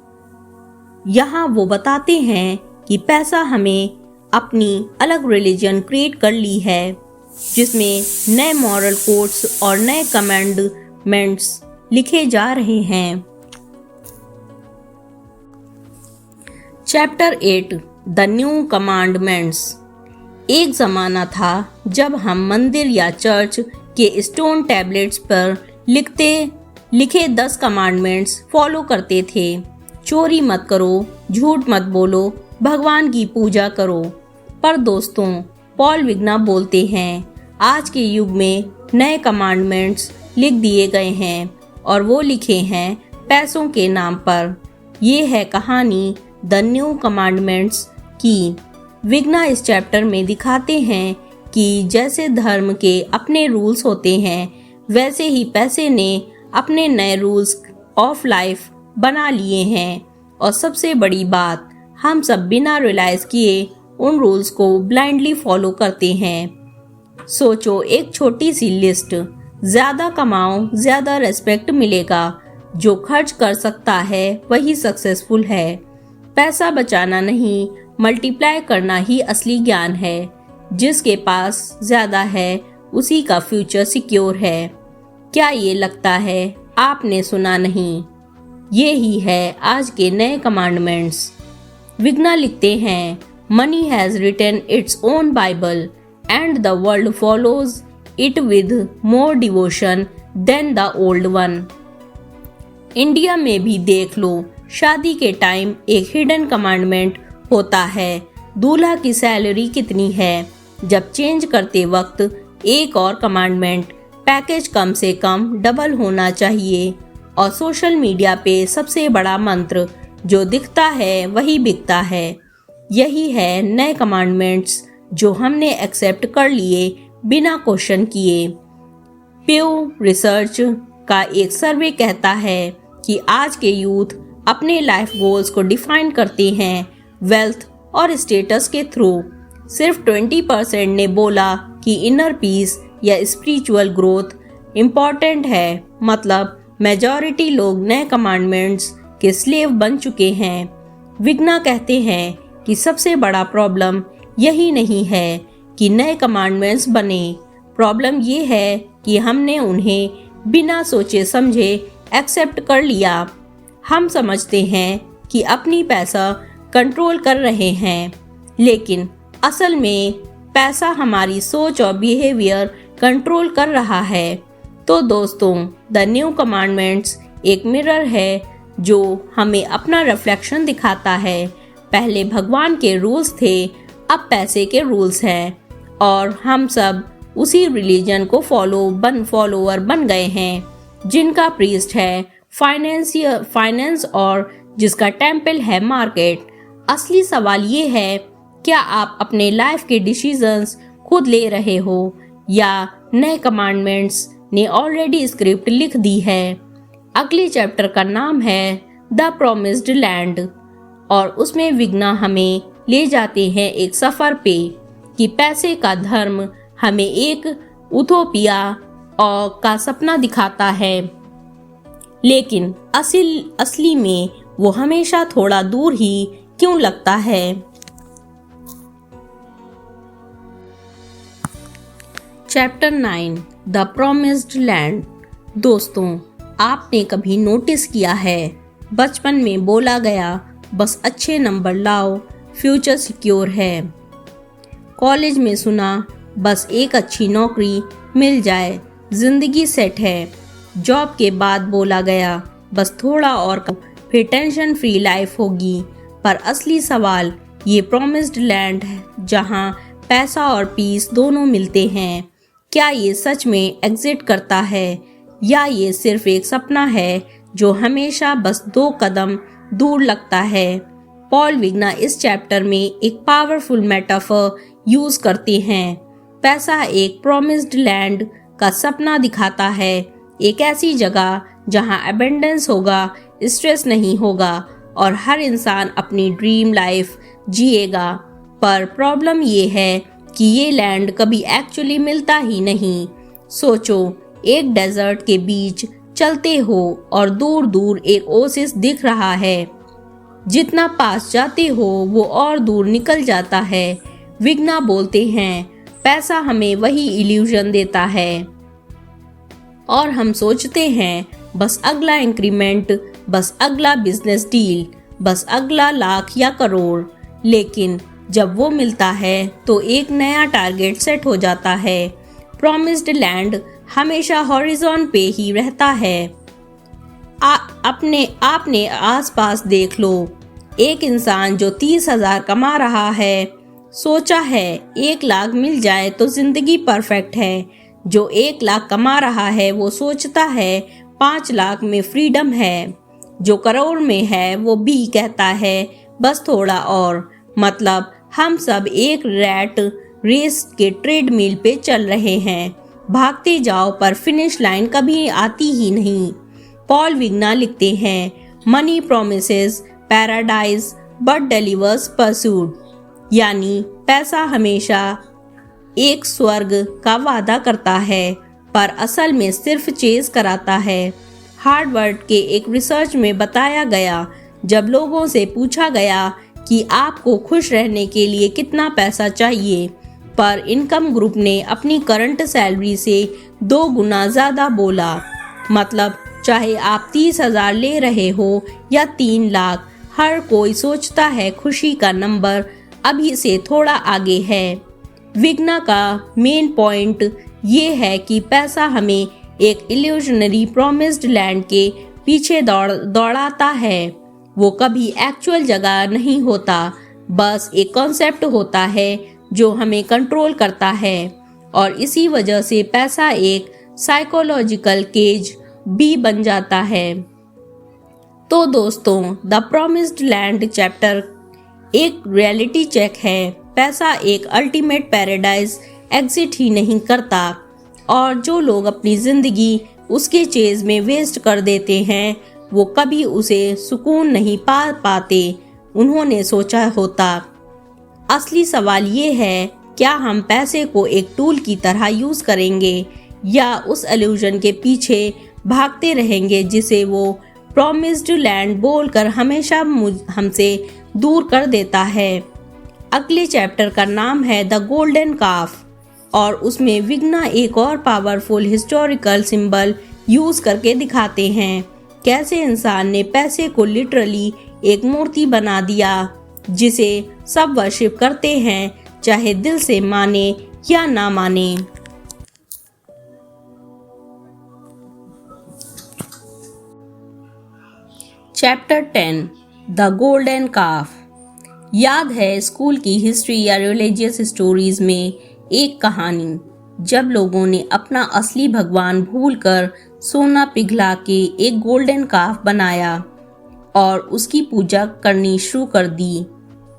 यहाँ वो बताते हैं कि पैसा हमें अपनी अलग रिलीजन क्रिएट कर ली है जिसमें नए मॉरल कोड्स और नए कमांडमेंट्स लिखे जा रहे हैं। Chapter 8 the new commandments. एक ज़माना था जब हम मंदिर या चर्च के स्टोन टैबलेट्स पर लिखे 10 कमांडमेंट्स फॉलो करते थे। चोरी मत करो, झूठ मत बोलो, भगवान की पूजा करो। पर दोस्तों, पॉल विग्ना बोलते हैं आज के युग में नए कमांडमेंट्स लिख दिए गए हैं और वो लिखे हैं पैसों के नाम पर। ये है कहानी द न्यू कमांडमेंट्स की। विग्ना इस चैप्टर में दिखाते हैं कि जैसे धर्म के अपने रूल्स होते हैं, वैसे ही पैसे ने अपने नए रूल्स ऑफ लाइफ बना लिए हैं। और सबसे बड़ी बात, हम सब बिना रियलाइज किए उन रूल्स को ब्लाइंडली फॉलो करते हैं। सोचो, एक छोटी सी लिस्ट, ज्यादा कमाओ ज्यादा रेस्पेक्ट मिलेगा, जो खर्च कर सकता है वही सक्सेसफुल है। पैसा बचाना नहीं, मल्टीप्लाई करना ही असली ज्ञान है। जिसके पास ज्यादा है उसी का फ्यूचर सिक्योर है। क्या ये लगता है आपने सुना नहीं? ये ही है आज के नए कमांडमेंट्स। विग्ना लिखते हैं, money has written its own Bible and the world follows it with more devotion than the old one. India में भी देख लो, शादी के टाइम एक हिडन कमांडमेंट होता है, दूल्हा की सैलरी कितनी है। जब चेंज करते वक्त एक और कमांडमेंट, पैकेज कम से कम डबल होना चाहिए। और सोशल मीडिया पे सबसे बड़ा मंत्र, जो दिखता है वही बिकता है। यही है नए कमांडमेंट्स जो हमने एक्सेप्ट कर लिए बिना क्वेश्चन किए। प्यू रिसर्च का एक सर्वे कहता है कि आज के यूथ अपने लाइफ गोल्स को डिफाइन करते हैं वेल्थ और स्टेटस के थ्रू। सिर्फ 20% ने बोला कि इनर पीस या स्पिरिचुअल ग्रोथ इम्पॉर्टेंट है। मतलब मेजॉरिटी लोग नए कमांडमेंट्स के स्लेव बन चुके हैं। विग्ना कहते हैं कि सबसे बड़ा प्रॉब्लम यही नहीं है कि नए कमांडमेंट्स बने, प्रॉब्लम ये है कि हमने उन्हें बिना सोचे समझे एक्सेप्ट कर लिया। हम समझते हैं कि अपनी पैसा कंट्रोल कर रहे हैं, लेकिन असल में पैसा हमारी सोच और बिहेवियर कंट्रोल कर रहा है। तो दोस्तों, द न्यू कमांडमेंट्स एक मिरर है जो हमें अपना रिफ्लेक्शन दिखाता है। पहले भगवान के रूल्स थे, अब पैसे के रूल्स हैं और हम सब उसी रिलीजन को फॉलोअर बन गए हैं, जिनका प्रीस्ट है फाइनेंस और जिसका टेम्पल है मार्केट। असली सवाल ये है, क्या आप अपने लाइफ के डिसीजंस खुद ले रहे हो या नए कमांडमेंट्स ने ऑलरेडी स्क्रिप्ट लिख दी है? अगले चैप्टर का नाम है द प्रॉमिस्ड लैंड और उसमें विग्ना हमें ले जाते हैं एक सफर पे कि पैसे का धर्म हमें एक उथोपिया और का सपना दिखाता है, लेकिन असली में वो हमेशा थोड़ा दूर ही क्यों लगता है। Chapter 9 the promised land. दोस्तों, आपने कभी नोटिस किया है, बचपन में बोला गया बस अच्छे नंबर लाओ, फ्यूचर सिक्योर है। कॉलेज में सुना बस एक अच्छी नौकरी मिल जाए, जिंदगी सेट है। जॉब के बाद बोला गया बस थोड़ा और फिर टेंशन फ्री लाइफ होगी। पर असली सवाल ये प्रॉमिस्ड लैंड है जहाँ पैसा और पीस दोनों मिलते हैं। क्या ये सच में एग्जिट करता है या ये सिर्फ एक सपना है जो हमेशा बस 2 कदम दूर लगता है? पॉल विग्ना इस चैप्टर में एक पावरफुल मेटाफर यूज करते हैं। पैसा एक प्रॉमिस्ड लैंड का सपना दिखाता है, एक ऐसी जगह जहां अबेंडेंस होगा, स्ट्रेस नहीं होगा और हर इंसान अपनी ड्रीम लाइफ जिएगा। पर प्रॉब्लम ये है कि ये लैंड कभी एक्चुअली मिलता ही नहीं। सोचो, एक डेजर्ट के बीच चलते हो और दूर दूर एक ओसिस दिख रहा है। जितना पास जाते हो वो और दूर निकल जाता है। विग्ना बोलते हैं पैसा हमें वही इल्यूजन देता है और हम सोचते हैं बस अगला इंक्रीमेंट, बस अगला बिजनेस डील, बस अगला लाख या करोड़। लेकिन जब वो मिलता है तो एक नया टारगेट सेट हो जाता है। प्रॉमिस्ड लैंड हमेशा हॉरिजॉन पे ही रहता है। आपने आसपास देख लो, एक इंसान जो 30,000 कमा रहा है सोचा है 1 लाख मिल जाए तो जिंदगी परफेक्ट है। जो 1 लाख कमा रहा है वो सोचता है 5 लाख में फ्रीडम है। जो करोड़ में है वो भी कहता है बस थोड़ा और। मतलब हम सब एक रैट रेस के ट्रेडमिल पे चल रहे हैं, भागते जाओ पर फिनिश लाइन कभी आती ही नहीं। पॉल विग्ना लिखते हैं, money promises paradise but delivers pursued, यानी पैसा हमेशा एक स्वर्ग का वादा करता है पर असल में सिर्फ चेज कराता है। हार्वर्ड के एक रिसर्च में बताया गया, जब लोगों से पूछा गया कि आपको खुश रहने के लिए कितना पैसा चाहिए, पर इनकम ग्रुप ने अपनी करंट सैलरी से 2 गुना ज्यादा बोला। मतलब चाहे आप 30,000 ले रहे हो या 3 लाख, हर कोई सोचता है खुशी का नंबर अभी से थोड़ा आगे है। विग्ना का मेन पॉइंट ये है कि पैसा हमें एक इल्यूजनरी प्रॉमिस्ड लैंड के पीछे दौड़ाता है। वो कभी एक्चुअल जगह नहीं होता, बस एक कॉन्सेप्ट होता है जो हमें कंट्रोल करता है। और इसी वजह से पैसा एक साइकोलॉजिकल केज भी बन जाता है। तो दोस्तों, द प्रॉमिस्ड लैंड चैप्टर एक रियलिटी चेक है। पैसा एक अल्टीमेट पैराडाइज एग्जिट ही नहीं करता, और जो लोग अपनी जिंदगी उसके चेज में वेस्ट कर देते हैं वो कभी उसे सुकून नहीं पा पाते उन्होंने सोचा होता। असली सवाल ये है, क्या हम पैसे को एक टूल की तरह यूज करेंगे या उस इल्यूजन के पीछे भागते रहेंगे जिसे वो प्रॉमिस्ड लैंड बोलकर हमेशा हमसे दूर कर देता है। अगले चैप्टर का नाम है द गोल्डन काफ, और उसमें विग्ना एक और पावरफुल हिस्टोरिकल सिंबल यूज करके दिखाते हैं कैसे इंसान ने पैसे को लिटरली एक मूर्ति बना दिया जिसे सब वर्शिप करते हैं, चाहे दिल से माने या ना माने। चैप्टर 10 द गोल्डन काफ। याद है स्कूल की हिस्ट्री या रिलीजियस स्टोरीज में एक कहानी, जब लोगों ने अपना असली भगवान भूलकर सोना पिघला के एक गोल्डन काफ बनाया और उसकी पूजा करनी शुरू कर दी।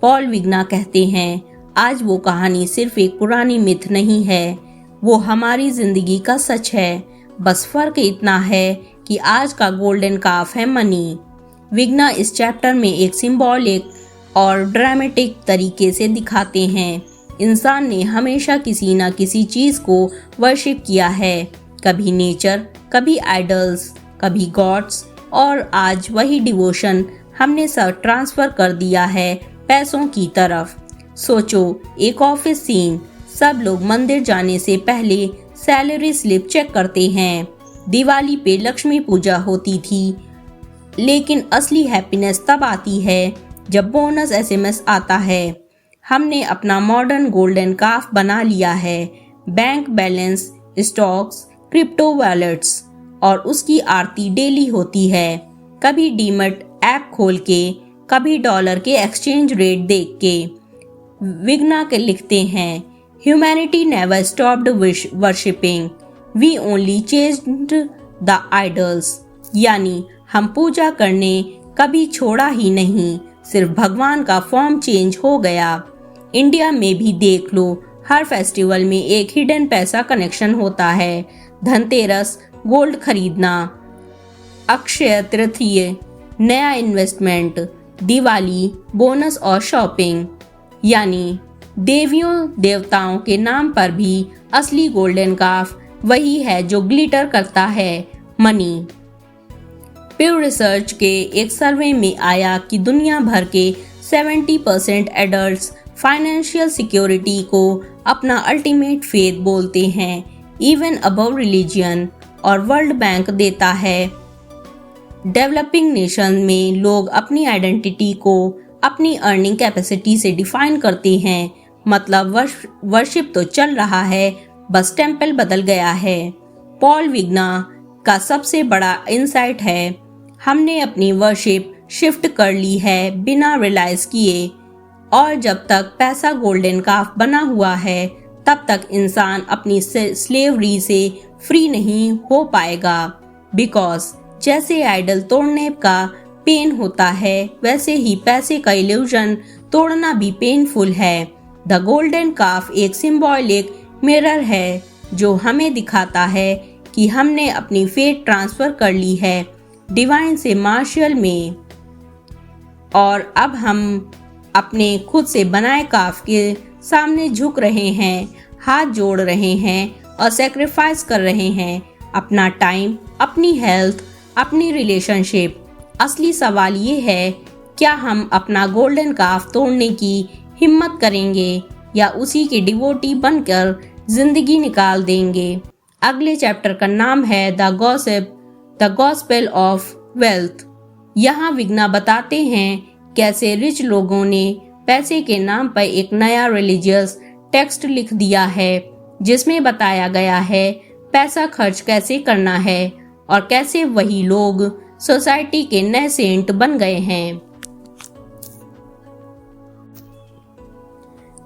पॉल विग्ना कहते हैं, आज वो कहानी सिर्फ एक पुरानी मिथ नहीं है, वो हमारी जिंदगी का सच है। बस फर्क इतना है कि आज का गोल्डन काफ है मनी। विग्ना इस चैप्टर में एक सिंबॉलिक और ड्रामेटिक तरीके से दिखाते हैं, इंसान ने हमेशा किसी न किसी चीज को वर्शिप किया है, कभी नेचर, कभी आइडल्स, कभी गॉड्स, और आज वही डिवोशन हमने सब ट्रांसफर कर दिया है पैसों की तरफ। सोचो, एक ऑफिस सीन, सब लोग मंदिर जाने से पहले सैलरी स्लिप चेक करते हैं। दिवाली पे लक्ष्मी पूजा होती थी, लेकिन असली हैप्पीनेस तब आती है जब बोनस एसएमएस आता है। हमने अपना मॉडर्न गोल्डन काफ बना लिया है, bank balance, stocks, crypto wallets, और उसकी आरती डेली होती है, कभी डीमैट ऐप खोल के, कभी डॉलर के एक्सचेंज रेट देख के। विग्ना के लिखते हैं, humanity never stopped worshipping, we only changed the idols, यानी हम पूजा करने कभी छोड़ा ही नहीं, सिर्फ भगवान का फॉर्म चेंज हो गया। इंडिया में भी देख लो, हर फेस्टिवल में एक हिडन पैसा कनेक्शन होता है। धनतेरस गोल्ड खरीदना, अक्षय तृतीय नया इन्वेस्टमेंट, दिवाली बोनस और शॉपिंग, यानी देवियों देवताओं के नाम पर भी असली गोल्डन काफ वही है जो ग्लिटर करता है, मनी। प्यू रिसर्च के एक सर्वे में आया कि दुनिया भर के 70% एडल्ट्स फाइनेंशियल सिक्योरिटी को अपना अल्टीमेट फेथ बोलते हैं, इवन अबव रिलीजन, और वर्ल्ड बैंक देता है। डेवलपिंग नेशन में लोग अपनी आइडेंटिटी को अपनी अर्निंग कैपेसिटी से डिफाइन करते हैं, मतलब वर्शिप तो चल रहा है, बस टेम्पल बदल गया है। पॉल विग्ना का सबसे बड़ा इंसाइट है, हमने अपनी वर्शिप शिफ्ट कर ली है बिना रियलाइज किए, और जब तक पैसा गोल्डन काफ बना हुआ है तब तक इंसान अपनी स्लेवरी से फ्री नहीं हो पाएगा। बिकॉज जैसे आइडल तोड़ने का पेन होता है, वैसे ही पैसे का इल्यूजन तोड़ना भी पेनफुल है। द गोल्डन काफ एक सिंबॉलिक मिरर है जो हमें दिखाता है कि हमने अपनी फेट ट्रांसफर कर ली है डिवाइन से मार्शल में, और अब हम अपने खुद से बनाए काफ के सामने झुक रहे हैं, हाथ जोड़ रहे हैं और सेक्रीफाइस कर रहे हैं अपना टाइम, अपनी हेल्थ, अपनी रिलेशनशिप। असली सवाल ये है, क्या हम अपना गोल्डन काफ तोड़ने की हिम्मत करेंगे या उसी के डिवोटी बनकर जिंदगी निकाल देंगे। अगले चैप्टर का नाम है द गॉस्पेल ऑफ वेल्थ। यहाँ विग्ना बताते हैं कैसे रिच लोगों ने पैसे के नाम पर एक नया रिलीजियस टेक्स्ट लिख दिया है, जिसमें बताया गया है पैसा खर्च कैसे करना है और कैसे वही लोग सोसाइटी के नए सेंट बन गए हैं।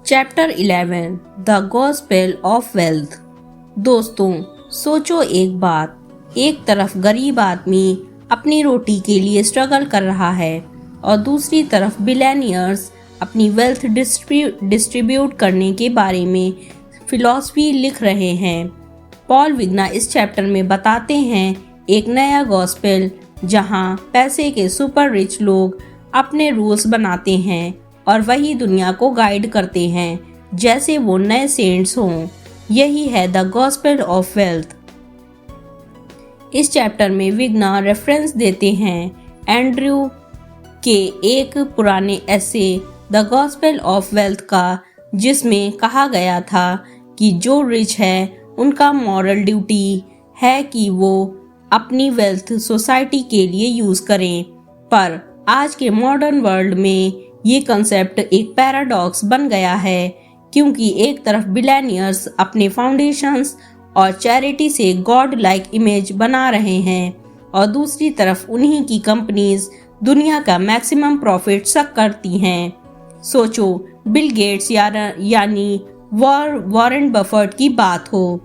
Chapter 11 the gospel of wealth. दोस्तों, सोचो एक बात, एक तरफ गरीब आदमी अपनी रोटी के लिए स्ट्रगल कर रहा है और दूसरी तरफ बिलियनियर्स अपनी वेल्थ डिस्ट्रीब्यूट करने के बारे में फिलॉसफी लिख रहे हैं। पॉल विग्ना इस चैप्टर में बताते हैं एक नया गॉस्पेल जहां पैसे के सुपर रिच लोग अपने रूल्स बनाते हैं और वही दुनिया को गाइड करते हैं जैसे वो नए सेंट्स हों। यही है द गॉस्पेल ऑफ वेल्थ। इस चैप्टर में विग्ना रेफरेंस देते हैं एंड्रयू के एक पुराने एसे द गॉस्पेल ऑफ वेल्थ का, जिसमें कहा गया था कि जो रिच है उनका मॉरल ड्यूटी है कि वो अपनी वेल्थ सोसाइटी के लिए यूज करें। पर आज के मॉडर्न वर्ल्ड में ये कंसेप्ट एक पैराडॉक्स बन गया है, क्योंकि एक तरफ बिलियनियर्स अपने फाउंडेशंस और चैरिटी से गॉड लाइक इमेज बना रहे हैं और दूसरी तरफ उन्हीं की कंपनीज दुनिया का मैक्सिमम प्रॉफिट सक करती हैं। सोचो, बिल गेट्स यानी वॉरेन बफेट की बात हो।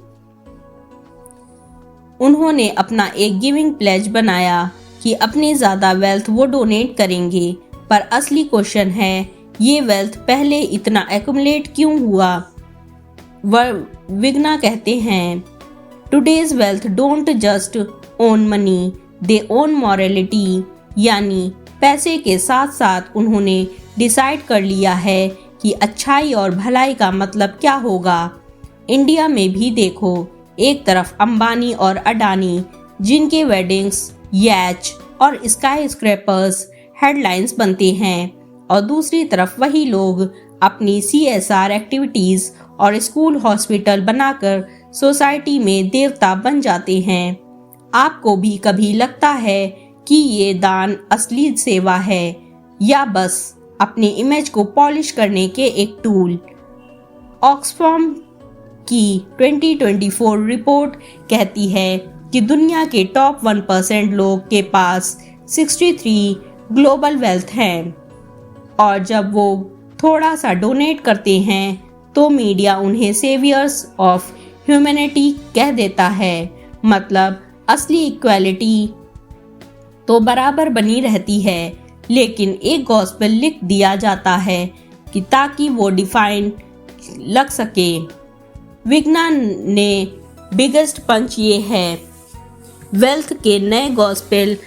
उन्होंने अपना एक गिविंग प्लेज बनाया कि अपनी ज़्यादा वेल्थ वो डोनेट करेंगे, पर असली क्वेश्चन है ये वेल्थ पहले इतना एक्युमुलेट क्यों हुआ। विग्ना कहते हैं today's wealth don't just own money, they own morality, यानी पैसे के साथ साथ उन्होंने डिसाइड कर लिया है कि अच्छाई और भलाई का मतलब क्या होगा। इंडिया में भी देखो, एक तरफ अंबानी और अडानी जिनके वेडिंग्स, याच और स्काई स्क्रैपर्स हेडलाइंस बनते हैं, और दूसरी तरफ वही लोग अपनी CSR एक्टिविटीज और स्कूल हॉस्पिटल बनाकर सोसाइटी में देवता बन जाते हैं। आपको भी कभी लगता है कि ये दान असली सेवा है या बस अपनी इमेज को पॉलिश करने के एक टूल। ऑक्सफैम की 2024 रिपोर्ट कहती है कि दुनिया के टॉप 1% लोग के पास 63 ग्लोबल वेल्थ हैं, और जब वो थोड़ा सा डोनेट करते हैं तो मीडिया उन्हें सेवियर्स ऑफ ह्यूमैनिटी कह देता है। मतलब असली इक्वालिटी तो बराबर बनी रहती है, लेकिन एक गॉस्पेल लिख दिया जाता है कि ताकि वो डिफाइन लग सके। विग्ना ने बिगेस्ट पंच ये है, वेल्थ के नए गॉस्पेल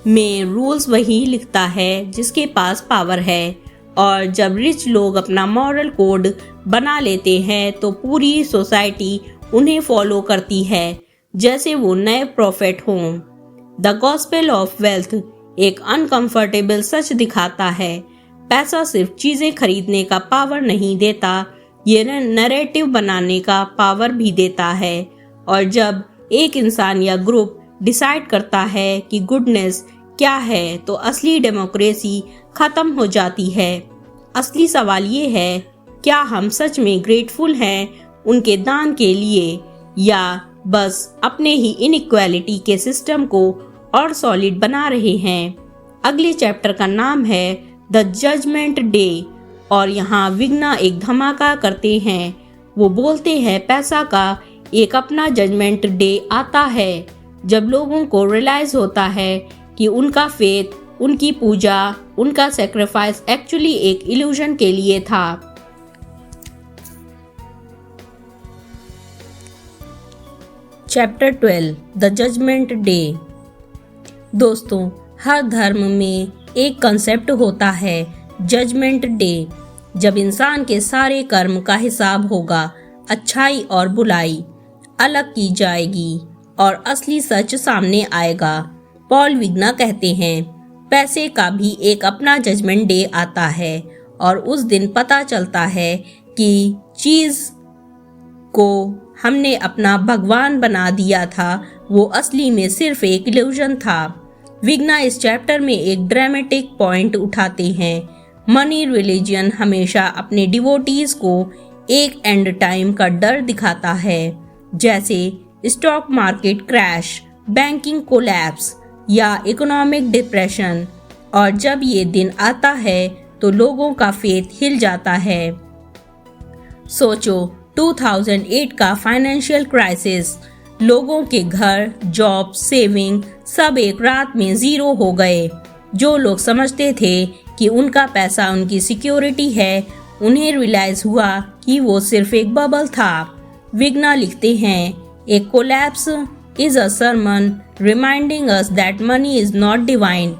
में रूल्स वही लिखता है जिसके पास पावर है, और जब रिच लोग अपना मॉरल कोड बना लेते हैं तो पूरी सोसाइटी उन्हें फॉलो करती है जैसे वो नए प्रॉफिट हों। द गॉस्पेल ऑफ वेल्थ एक अनकंफर्टेबल सच दिखाता है, पैसा सिर्फ चीजें खरीदने का पावर नहीं देता, ये नैरेटिव बनाने का पावर भी देता है। और जब एक इंसान या ग्रुप डिसाइड करता है कि गुडनेस क्या है, तो असली डेमोक्रेसी खत्म हो जाती है। असली सवाल ये है, क्या हम सच में ग्रेटफुल हैं उनके दान के लिए, या बस अपने ही इनइक्वालिटी के सिस्टम को और सॉलिड बना रहे हैं। अगले चैप्टर का नाम है द जजमेंट डे, और यहाँ विग्ना एक धमाका करते हैं। वो बोलते हैं पैसा का एक अपना जजमेंट डे आता है, जब लोगों को रियलाइज होता है कि उनका फेथ, उनकी पूजा, उनका सेक्रीफाइस एक्चुअली एक इल्यूजन के लिए था। Chapter 12 the judgement day. दोस्तों, हर धर्म में एक कंसेप्ट होता है, जजमेंट डे, जब इंसान के सारे कर्म का हिसाब होगा, अच्छाई और बुराई अलग की जाएगी और असली सच सामने आएगा। पॉल विग्ना कहते हैं, पैसे का भी एक अपना जजमेंट डे आता है और उस दिन पता चलता है कि चीज को हमने अपना भगवान बना दिया था, वो असली में सिर्फ एक इल्यूजन था। विग्ना इस चैप्टर में एक ड्रामेटिक पॉइंट उठाते हैं। मनी रिलीजन हमेशा अपने डिवोटीज को एक एंड टाइम का डर दिखाता है, जैसे stock market crash, banking collapse या इकोनॉमिक डिप्रेशन। और जब ये दिन आता है तो लोगों का फेथ हिल जाता है। सोचो, 2008 का फाइनेंशियल क्राइसिस, लोगों के घर, जॉब, सेविंग सब एक रात में जीरो हो गए। जो लोग समझते थे कि उनका पैसा उनकी सिक्योरिटी है, उन्हें रियलाइज हुआ कि वो सिर्फ एक बबल था। विग्ना लिखते हैं, a collapse is a sermon reminding us that money is not divine,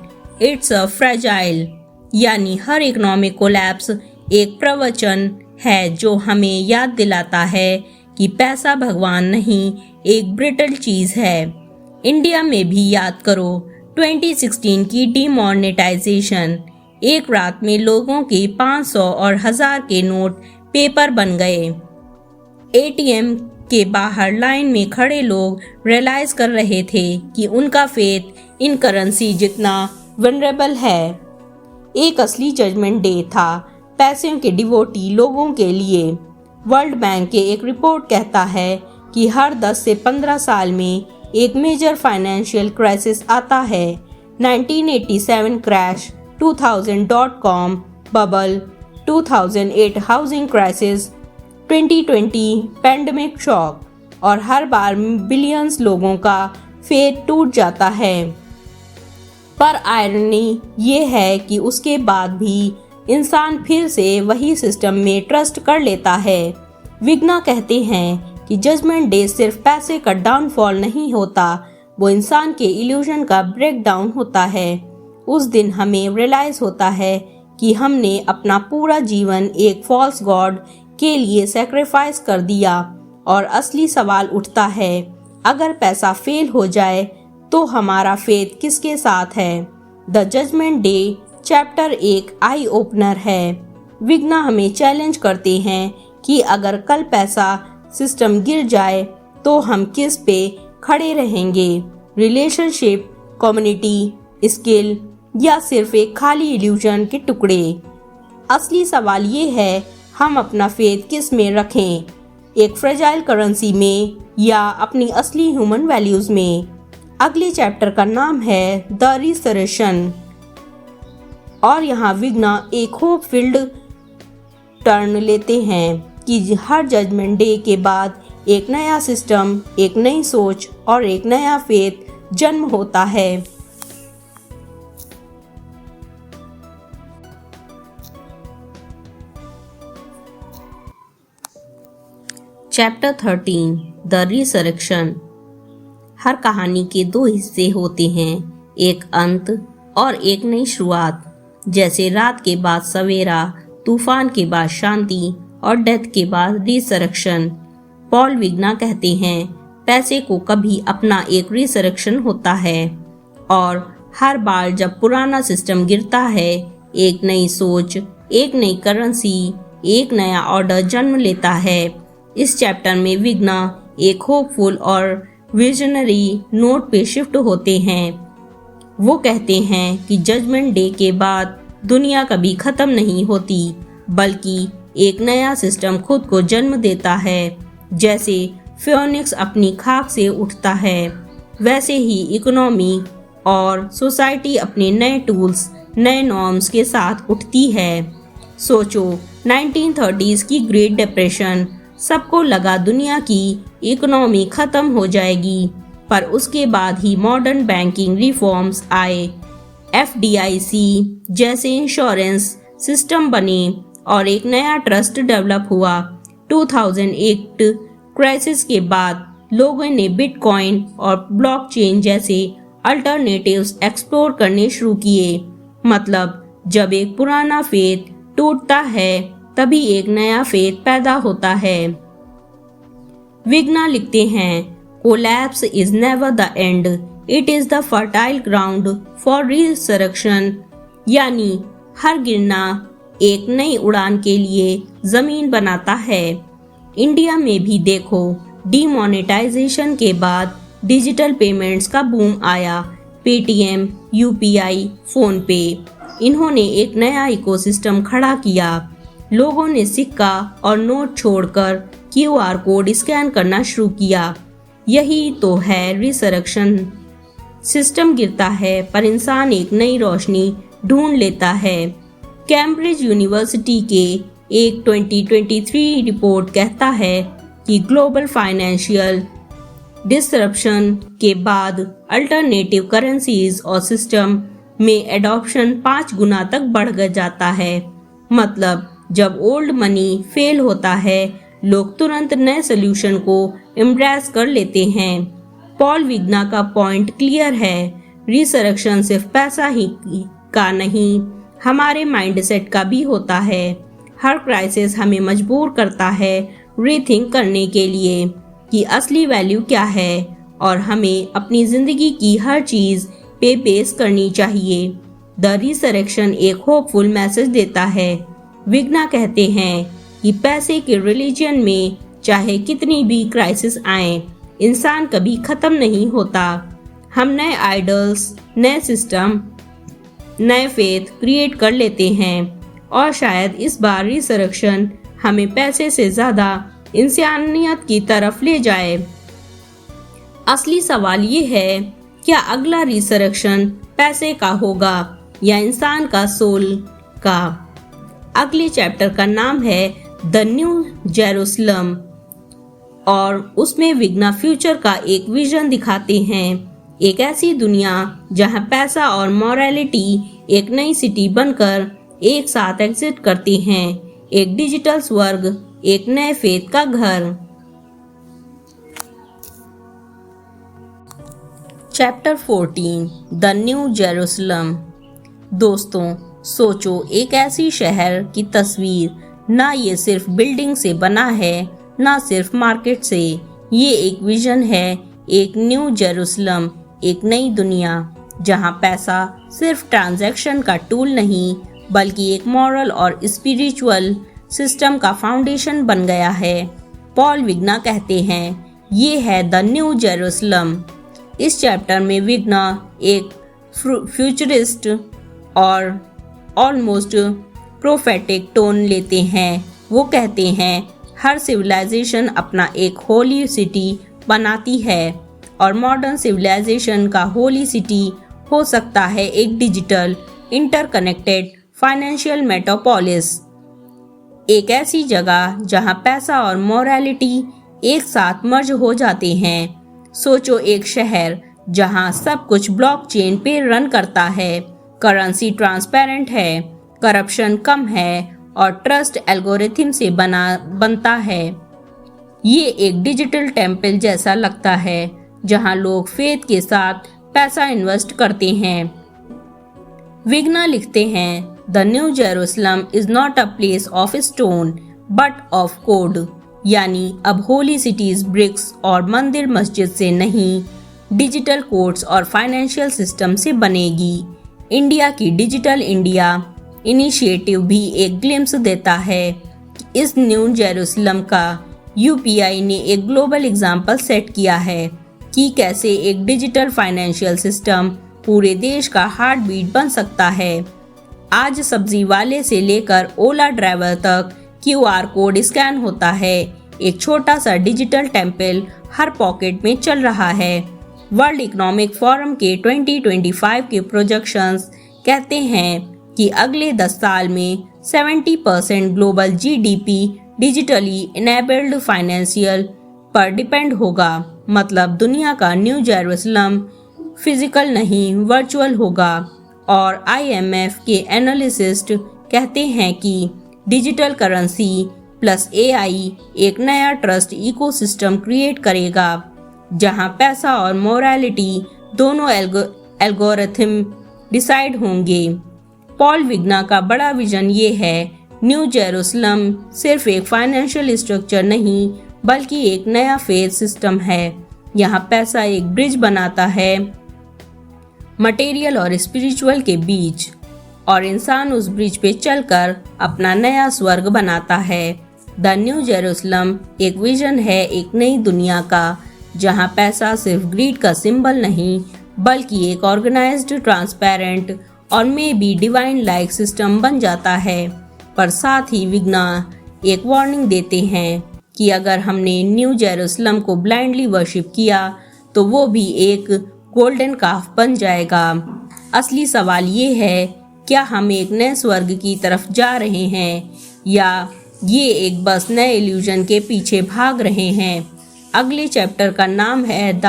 it's a fragile। यानी हर इकोनॉमिक कोलैप्स एक प्रवचन है जो हमें याद दिलाता है कि पैसा भगवान नहीं, एक ब्रिटल चीज है। इंडिया में भी याद करो 2016 की डीमोनेटाइजेशन, एक रात में लोगों के 500 और 1000 के नोट पेपर बन गए। एटीएम के बाहर लाइन में खड़े लोग रियलाइज कर रहे थे कि उनका फेथ इन करेंसी जितना वनरेबल है। एक असली जजमेंट डे था पैसों के डिवोटी लोगों के लिए। वर्ल्ड बैंक के एक रिपोर्ट कहता है कि हर 10 से 15 साल में एक मेजर फाइनेंशियल क्राइसिस आता है। 1987 crash, 2000.com bubble, 2008 housing crisis, 2020 pandemic shock, और हर बार बिलियंस लोगों का फेथ टूट जाता है। पर आयरनी ये है कि उसके बाद भी इंसान फिर से वही सिस्टम में ट्रस्ट कर लेता है। विग्ना कहते हैं कि जजमेंट डे सिर्फ पैसे का डाउनफॉल नहीं होता, वो इंसान के इल्यूजन का ब्रेक डाउन होता है। उस दिन हमें रियलाइज होता है कि हमने अपना पूरा जीवन एक फॉल्स गॉड के लिए सैक्रिफाइस कर दिया। और असली सवाल उठता है, अगर पैसा फेल हो जाए तो हमारा फेथ किसके साथ है। द जजमेंट डे चैप्टर एक आई ओपनर है। विग्ना हमें चैलेंज करते हैं कि अगर कल पैसा सिस्टम गिर जाए तो हम किस पे खड़े रहेंगे, रिलेशनशिप, कम्युनिटी, स्किल, या सिर्फ एक खाली इल्यूजन के टुकड़े। असली सवाल ये है, हम अपना फेथ किस में रखें, एक फ्रेजाइल करेंसी में या अपनी असली ह्यूमन वैल्यूज में। अगले चैप्टर का नाम है द रिसरेक्शन, और यहाँ विग्ना एक होप फील्ड टर्न लेते हैं कि हर जजमेंट डे के बाद एक नया सिस्टम, एक नई सोच और एक नया फेथ जन्म होता है। Chapter 13 the resurrection. हर कहानी के 2 हिस्से होते हैं, एक अंत और एक नई शुरुआत। जैसे रात के बाद सवेरा, तूफान के बाद शांति और डेथ के बाद रिसरेक्शन। पॉल विग्ना कहते हैं, पैसे को कभी अपना एक रिसरेक्शन होता है, और हर बार जब पुराना सिस्टम गिरता है, एक नई सोच, एक नई करेंसी, एक नया ऑर्डर जन्म लेता है। इस चैप्टर में विघ्ना एक होपफुल और विजनरी नोट पे शिफ्ट होते हैं। वो कहते हैं कि जजमेंट डे के बाद दुनिया कभी खत्म नहीं होती, बल्कि एक नया सिस्टम खुद को जन्म देता है। जैसे फियोनिक्स अपनी खाक से उठता है, वैसे ही इकोनॉमी और सोसाइटी अपने नए टूल्स, नए नॉर्म्स के साथ उठती है। सोचो 1930s की ग्रेट डिप्रेशन, सबको लगा दुनिया की इकोनॉमी खत्म हो जाएगी, पर उसके बाद ही मॉडर्न बैंकिंग रिफॉर्म्स आए, FDIC जैसे इंश्योरेंस सिस्टम बने और एक नया ट्रस्ट डेवलप हुआ। 2008 क्राइसिस के बाद लोगों ने बिटकॉइन और ब्लॉकचेन जैसे अल्टरनेटिव्स एक्सप्लोर करने शुरू किए। मतलब जब एक पुराना फेथ टूटता है तभी एक नया फेथ पैदा होता है। विघ्ना लिखते हैं, collapse is never the end, it is the fertile ground for resurrection. यानी हर गिरना एक नई उड़ान के लिए जमीन बनाता है। इंडिया में भी देखो, डीमोनेटाइजेशन के बाद डिजिटल पेमेंट्स का बूम आया। पेटीएम, UPI, फोन पे, इन्होंने एक नया इकोसिस्टम खड़ा किया। लोगों ने सिक्का और नोट छोड़कर QR कोड स्कैन करना शुरू किया। यही तो है रिसरेक्शन। सिस्टम गिरता है पर इंसान एक नई रोशनी ढूंढ लेता है। कैम्ब्रिज यूनिवर्सिटी के एक 2023 रिपोर्ट कहता है कि ग्लोबल फाइनेंशियल डिसरप्शन के बाद अल्टरनेटिव करेंसीज और सिस्टम में एडॉप्शन 5 गुना तक बढ़ जाता है। मतलब जब ओल्ड मनी फेल होता है, लोग तुरंत नए सोल्यूशन को एम्ब्रेस कर लेते हैं। पॉल विघ्ना का पॉइंट क्लियर है, रिसरेक्शन सिर्फ पैसा ही का नहीं, हमारे माइंडसेट का भी होता है। हर क्राइसिस हमें मजबूर करता है रीथिंक करने के लिए कि असली वैल्यू क्या है और हमें अपनी जिंदगी की हर चीज पे बेस करनी चाहिए। द रिसरेक्शन एक होपफुल मैसेज देता है। विघ्ना कहते हैं कि पैसे के रिलीजन में चाहे कितनी भी क्राइसिस आए, इंसान कभी खत्म नहीं होता। हम नए आइडल्स, नए सिस्टम, नए फेथ क्रिएट कर लेते हैं और शायद इस बार रिसरेक्शन हमें पैसे से ज्यादा इंसानियत की तरफ ले जाए। असली सवाल ये है, क्या अगला रिसरेक्शन पैसे का होगा या इंसान का सोल का? अगले चैप्टर का नाम है द न्यू जेरूसलम और उसमें विघ्ना फ्यूचर का एक विजन दिखाते हैं। एक ऐसी दुनिया जहां पैसा और मॉरलिटी एक नई सिटी बनकर एक साथ एग्जिट करती हैं। एक डिजिटल स्वर्ग, एक नए फेथ का घर। Chapter 14 the new Jerusalem. दोस्तों, सोचो एक ऐसी शहर की तस्वीर, ना ये सिर्फ बिल्डिंग से बना है, ना सिर्फ मार्केट से। ये एक विजन है, एक न्यू जेरूसलम, एक नई दुनिया जहां पैसा सिर्फ ट्रांजैक्शन का टूल नहीं, बल्कि एक मॉरल और स्पिरिचुअल सिस्टम का फाउंडेशन बन गया है। पॉल विघ्ना कहते हैं, ये है द न्यू जेरूसलम। इस चैप्टर में विघ्ना एक फ्यूचरिस्ट और ऑलमोस्ट प्रोफेटिक टोन लेते हैं। वो कहते हैं, हर सिविलाइजेशन अपना एक होली सिटी बनाती है और मॉडर्न सिविलाइजेशन का होली सिटी हो सकता है एक डिजिटल इंटरकनेक्टेड फाइनेंशियल मेट्रोपोलिस। एक ऐसी जगह जहां पैसा और मोरालिटी एक साथ मर्ज हो जाते हैं। सोचो एक शहर जहां सब कुछ ब्लॉकचेन पे रन करता है, करेंसी ट्रांसपेरेंट है, करप्शन कम है और ट्रस्ट एल्गोरिथम से बनता है। ये एक डिजिटल टेम्पल जैसा लगता है जहां लोग फेथ के साथ पैसा इन्वेस्ट करते हैं। विघ्ना लिखते हैं, the new Jerusalem is not a place of stone but of code. यानी अब होली सिटीज ब्रिक्स और मंदिर मस्जिद से नहीं, डिजिटल कोड्स और फाइनेंशियल सिस्टम से बनेगी। इंडिया की डिजिटल इंडिया इनिशिएटिव भी एक ग्लिम्स देता है कि इस न्यू जेरूसलम का यूपीआई ने एक ग्लोबल एग्जाम्पल सेट किया है कि कैसे एक डिजिटल फाइनेंशियल सिस्टम पूरे देश का हार्ट बीट बन सकता है। आज सब्जी वाले से लेकर ओला ड्राइवर तक क्यूआर कोड स्कैन होता है। एक छोटा सा डिजिटल टेम्पल हर पॉकेट में चल रहा है। वर्ल्ड इकोनॉमिक फोरम के 2025 के प्रोजेक्शंस कहते हैं कि अगले 10 साल में 70% global GDP digitally enabled financial पर डिपेंड होगा। मतलब दुनिया का न्यू जेरूसलम फिजिकल नहीं वर्चुअल होगा। और आईएमएफ के एनालिसिस्ट कहते हैं कि डिजिटल करेंसी प्लस एआई एक नया ट्रस्ट इकोसिस्टम क्रिएट करेगा जहां पैसा और मोरालिटी दोनों एल्गोरिथम डिसाइड होंगे। पॉल विग्ना का बड़ा विजन ये है, न्यू जेरूसलम सिर्फ एक फाइनेंशियल स्ट्रक्चर नहीं बल्कि एक नया फेथ सिस्टम है। यहाँ पैसा एक ब्रिज बनाता है मटेरियल और स्पिरिचुअल के बीच, और इंसान उस ब्रिज पे चलकर अपना नया स्वर्ग बनाता है। द न्यू जेरूसलम एक विजन है एक नई दुनिया का जहाँ पैसा सिर्फ ग्रीड का सिंबल नहीं बल्कि एक ऑर्गेनाइज्ड, ट्रांसपेरेंट और may be divine like system बन जाता है। पर साथ ही विग्ना एक वार्निंग देते हैं कि अगर हमने न्यू जेरूसलम को ब्लाइंडली वर्शिप किया तो वो भी एक गोल्डन काफ बन जाएगा। असली सवाल ये है, क्या हम एक नए स्वर्ग की तरफ जा रहे हैं या ये एक बस नए इल्यूजन के पीछे भाग रहे हैं। अगले चैप्टर का नाम है द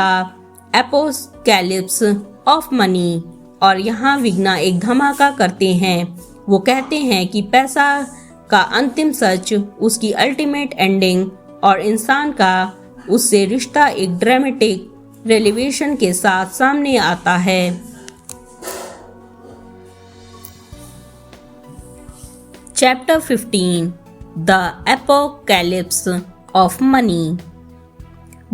एपोकैलिप्स ऑफ मनी, और यहाँ विग्ना एक धमाका करते हैं। वो कहते हैं कि पैसा का अंतिम सच, उसकी अल्टीमेट एंडिंग और इंसान का उससे रिश्ता एक ड्रामेटिक रेलिवेशन के साथ सामने आता है। Chapter 15 the apocalypse of money.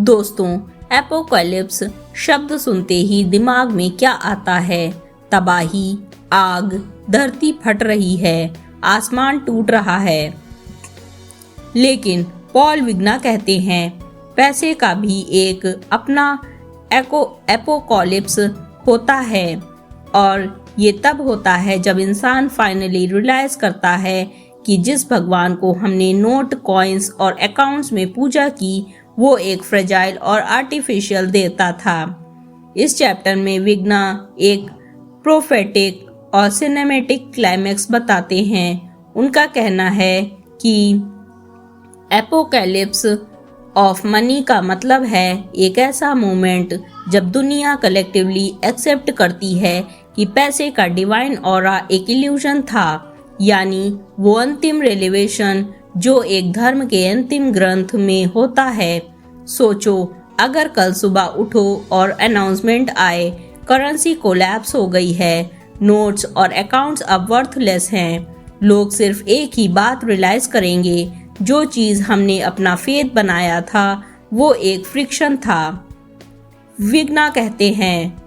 दोस्तों, एपोकैलिप्स शब्द सुनते ही दिमाग में क्या आता है? तबाही, आग, धरती फट रही है, आसमान टूट रहा है। लेकिन पॉल विग्ना कहते हैं पैसे का भी एक अपना एपोकैलिप्स होता है, और ये तब होता है जब इंसान फाइनली रियलाइज करता है कि जिस भगवान को हमने नोट, कॉइन्स और अकाउंट्स में पूजा की वो एक फ्रेजाइल और आर्टिफिशियल देवता था। इस चैप्टर में विग्ना एक प्रोफेटिक और सिनेमैटिक क्लाइमैक्स बताते हैं। उनका कहना है कि एपोकैलिप्स ऑफ मनी का मतलब है एक ऐसा मोमेंट जब दुनिया कलेक्टिवली एक्सेप्ट करती है कि पैसे का डिवाइन ऑरा एक इल्यूजन था, यानी वो अंतिम रेलिवेशन जो एक धर्म के अंतिम ग्रंथ में होता है। सोचो, अगर कल सुबह उठो और अनाउंसमेंट आए करेंसी कोलैप्स हो गई है, नोट्स और अकाउंट्स अब वर्थलेस हैं, लोग सिर्फ एक ही बात रियलाइज करेंगे, जो चीज हमने अपना फेथ बनाया था वो एक फ्रिक्शन था। विग्ना कहते हैं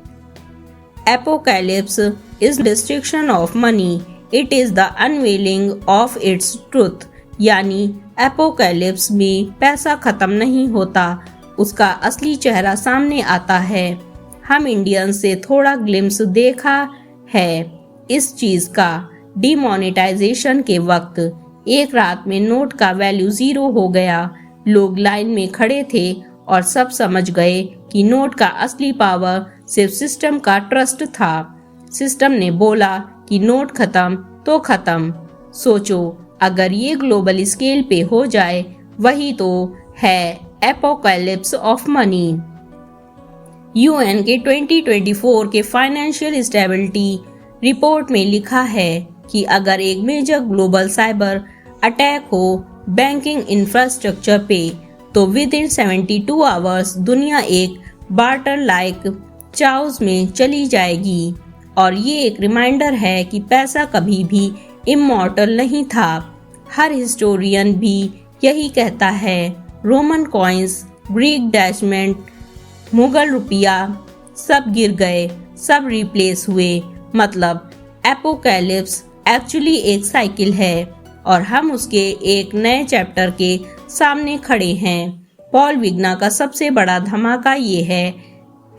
apocalypse is destruction of money, it is the unveiling of its truth. यानी एपोकैलिप्स में पैसा खत्म नहीं होता, उसका असली चेहरा सामने आता है। हम इंडियन से थोड़ा ग्लिम्स देखा है इस चीज का। डिमोनेटाइजेशन के वक्त एक रात में नोट का वैल्यू 0 हो गया। लोग लाइन में खड़े थे और सब समझ गए कि नोट का असली पावर सिर्फ सिस्टम का ट्रस्ट था। सिस्टम ने बोला कि नोट खत्म तो खत्म। सोचो, अगर ये ग्लोबल स्केल पे हो जाए, वही तो है एपोकैलिप्स ऑफ मनी। यूएन के 2024 के फाइनेंशियल स्टेबिलिटी रिपोर्ट में लिखा है कि अगर एक मेजर ग्लोबल साइबर अटैक हो बैंकिंग इंफ्रास्ट्रक्चर पे, तो विद इन 72 आवर्स दुनिया एक बार्टर लाइक चाउस में चली जाएगी। और ये एक रिमाइंडर है कि पैसा कभी भी इमॉर्टल नहीं था। हर हिस्टोरियन भी यही कहता है। रोमन कॉइन्स, ग्रीक डैशमेंट, मुगल रुपया सब गिर गए, सब रिप्लेस हुए। मतलब एपोकैलिप्स एक्चुअली एक साइकिल है और हम उसके एक नए चैप्टर के सामने खड़े हैं। पॉल विगना का सबसे बड़ा धमाका ये है,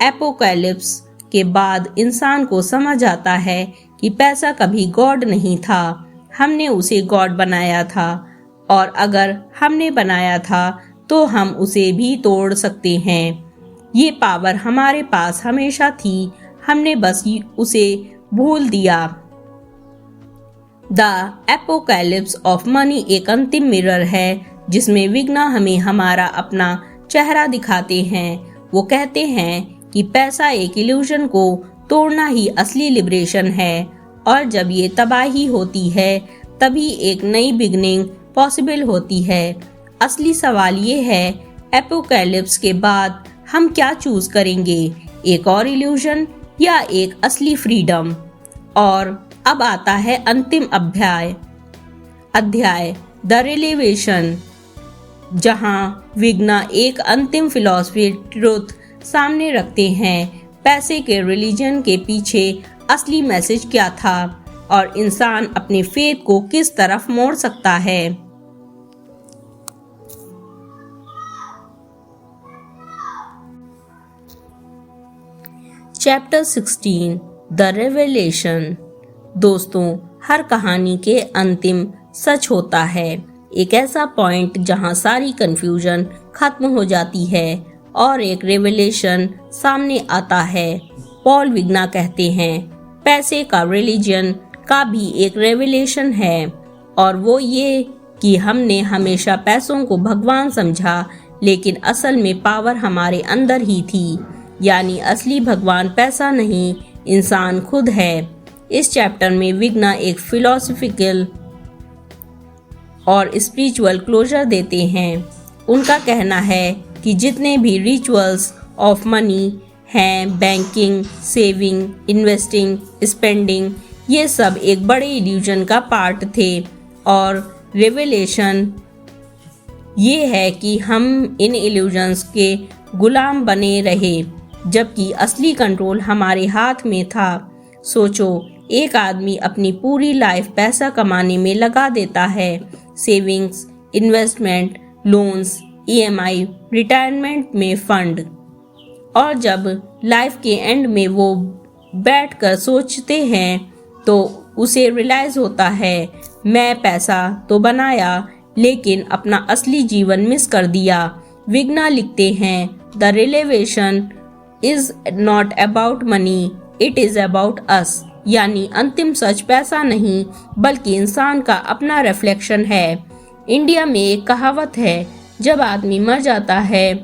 एपोकैलिप्स के बाद इंसान को समझ आता है कि पैसा कभी गॉड नहीं था, हमने उसे गॉड बनाया था, और अगर हमने बनाया था तो हम उसे भी तोड़ सकते हैं। ये पावर हमारे पास हमेशा थी, हमने बस उसे भूल दिया। द एपोकैलिप्स ऑफ मनी एक अंतिम मिरर है जिसमें विगना हमें हमारा अपना चेहरा दिखाते हैं। वो कहते हैं कि पैसा एक इल्यूजन को तोड़ना ही असली लिबरेशन है, और जब ये तबाही होती है तभी एक नई बिगनिंग पॉसिबल होती है। असली सवाल ये है, एपोकैलिप्स के बाद हम क्या चूज करेंगे, एक और इल्यूजन या एक असली फ्रीडम। और अब आता है अंतिम अध्याय द रिलेवेशन, जहां विगना एक अंतिम फिलॉसफी ट्रुथ सामने रखते हैं। पैसे के रिलीजन के पीछे असली मैसेज क्या था और इंसान अपने फेथ को किस तरफ मोड़ सकता है। Chapter 16 the revelation. दोस्तों, हर कहानी के अंतिम सच होता है, एक ऐसा पॉइंट जहां सारी कंफ्यूजन खत्म हो जाती है और एक रेवेलेशन सामने आता है। पॉल विगना कहते हैं, पैसे का रिलीजन का भी एक रेवेलेशन है, और वो ये कि हमने हमेशा पैसों को भगवान समझा, लेकिन असल में पावर हमारे अंदर ही थी। यानी असली भगवान पैसा नहीं, इंसान खुद है। इस चैप्टर में विगना एक फिलोसॉफिकल और स्पिरिचुअल क्लोजर देते हैं। उनका कहना है कि जितने भी रिचुअल्स ऑफ मनी हैं, बैंकिंग, सेविंग, इन्वेस्टिंग, स्पेंडिंग, ये सब एक बड़े इल्यूजन का पार्ट थे, और रेवेलेशन ये है कि हम इन इल्यूजन्स के गुलाम बने रहे, जबकि असली कंट्रोल हमारे हाथ में था। सोचो, एक आदमी अपनी पूरी लाइफ पैसा कमाने में लगा देता है, savings, investment, loans, EMI, retirement में फंड, और जब लाइफ के एंड में वो बैठकर सोचते हैं तो उसे रियलाइज होता है, मैं पैसा तो बनाया लेकिन अपना असली जीवन मिस कर दिया। विगना लिखते हैं, the revelation is not about money, it is about us. यानी अंतिम सच पैसा नहीं बल्कि इंसान का अपना रिफ्लेक्शन है। इंडिया में एक कहावत है, जब आदमी मर जाता है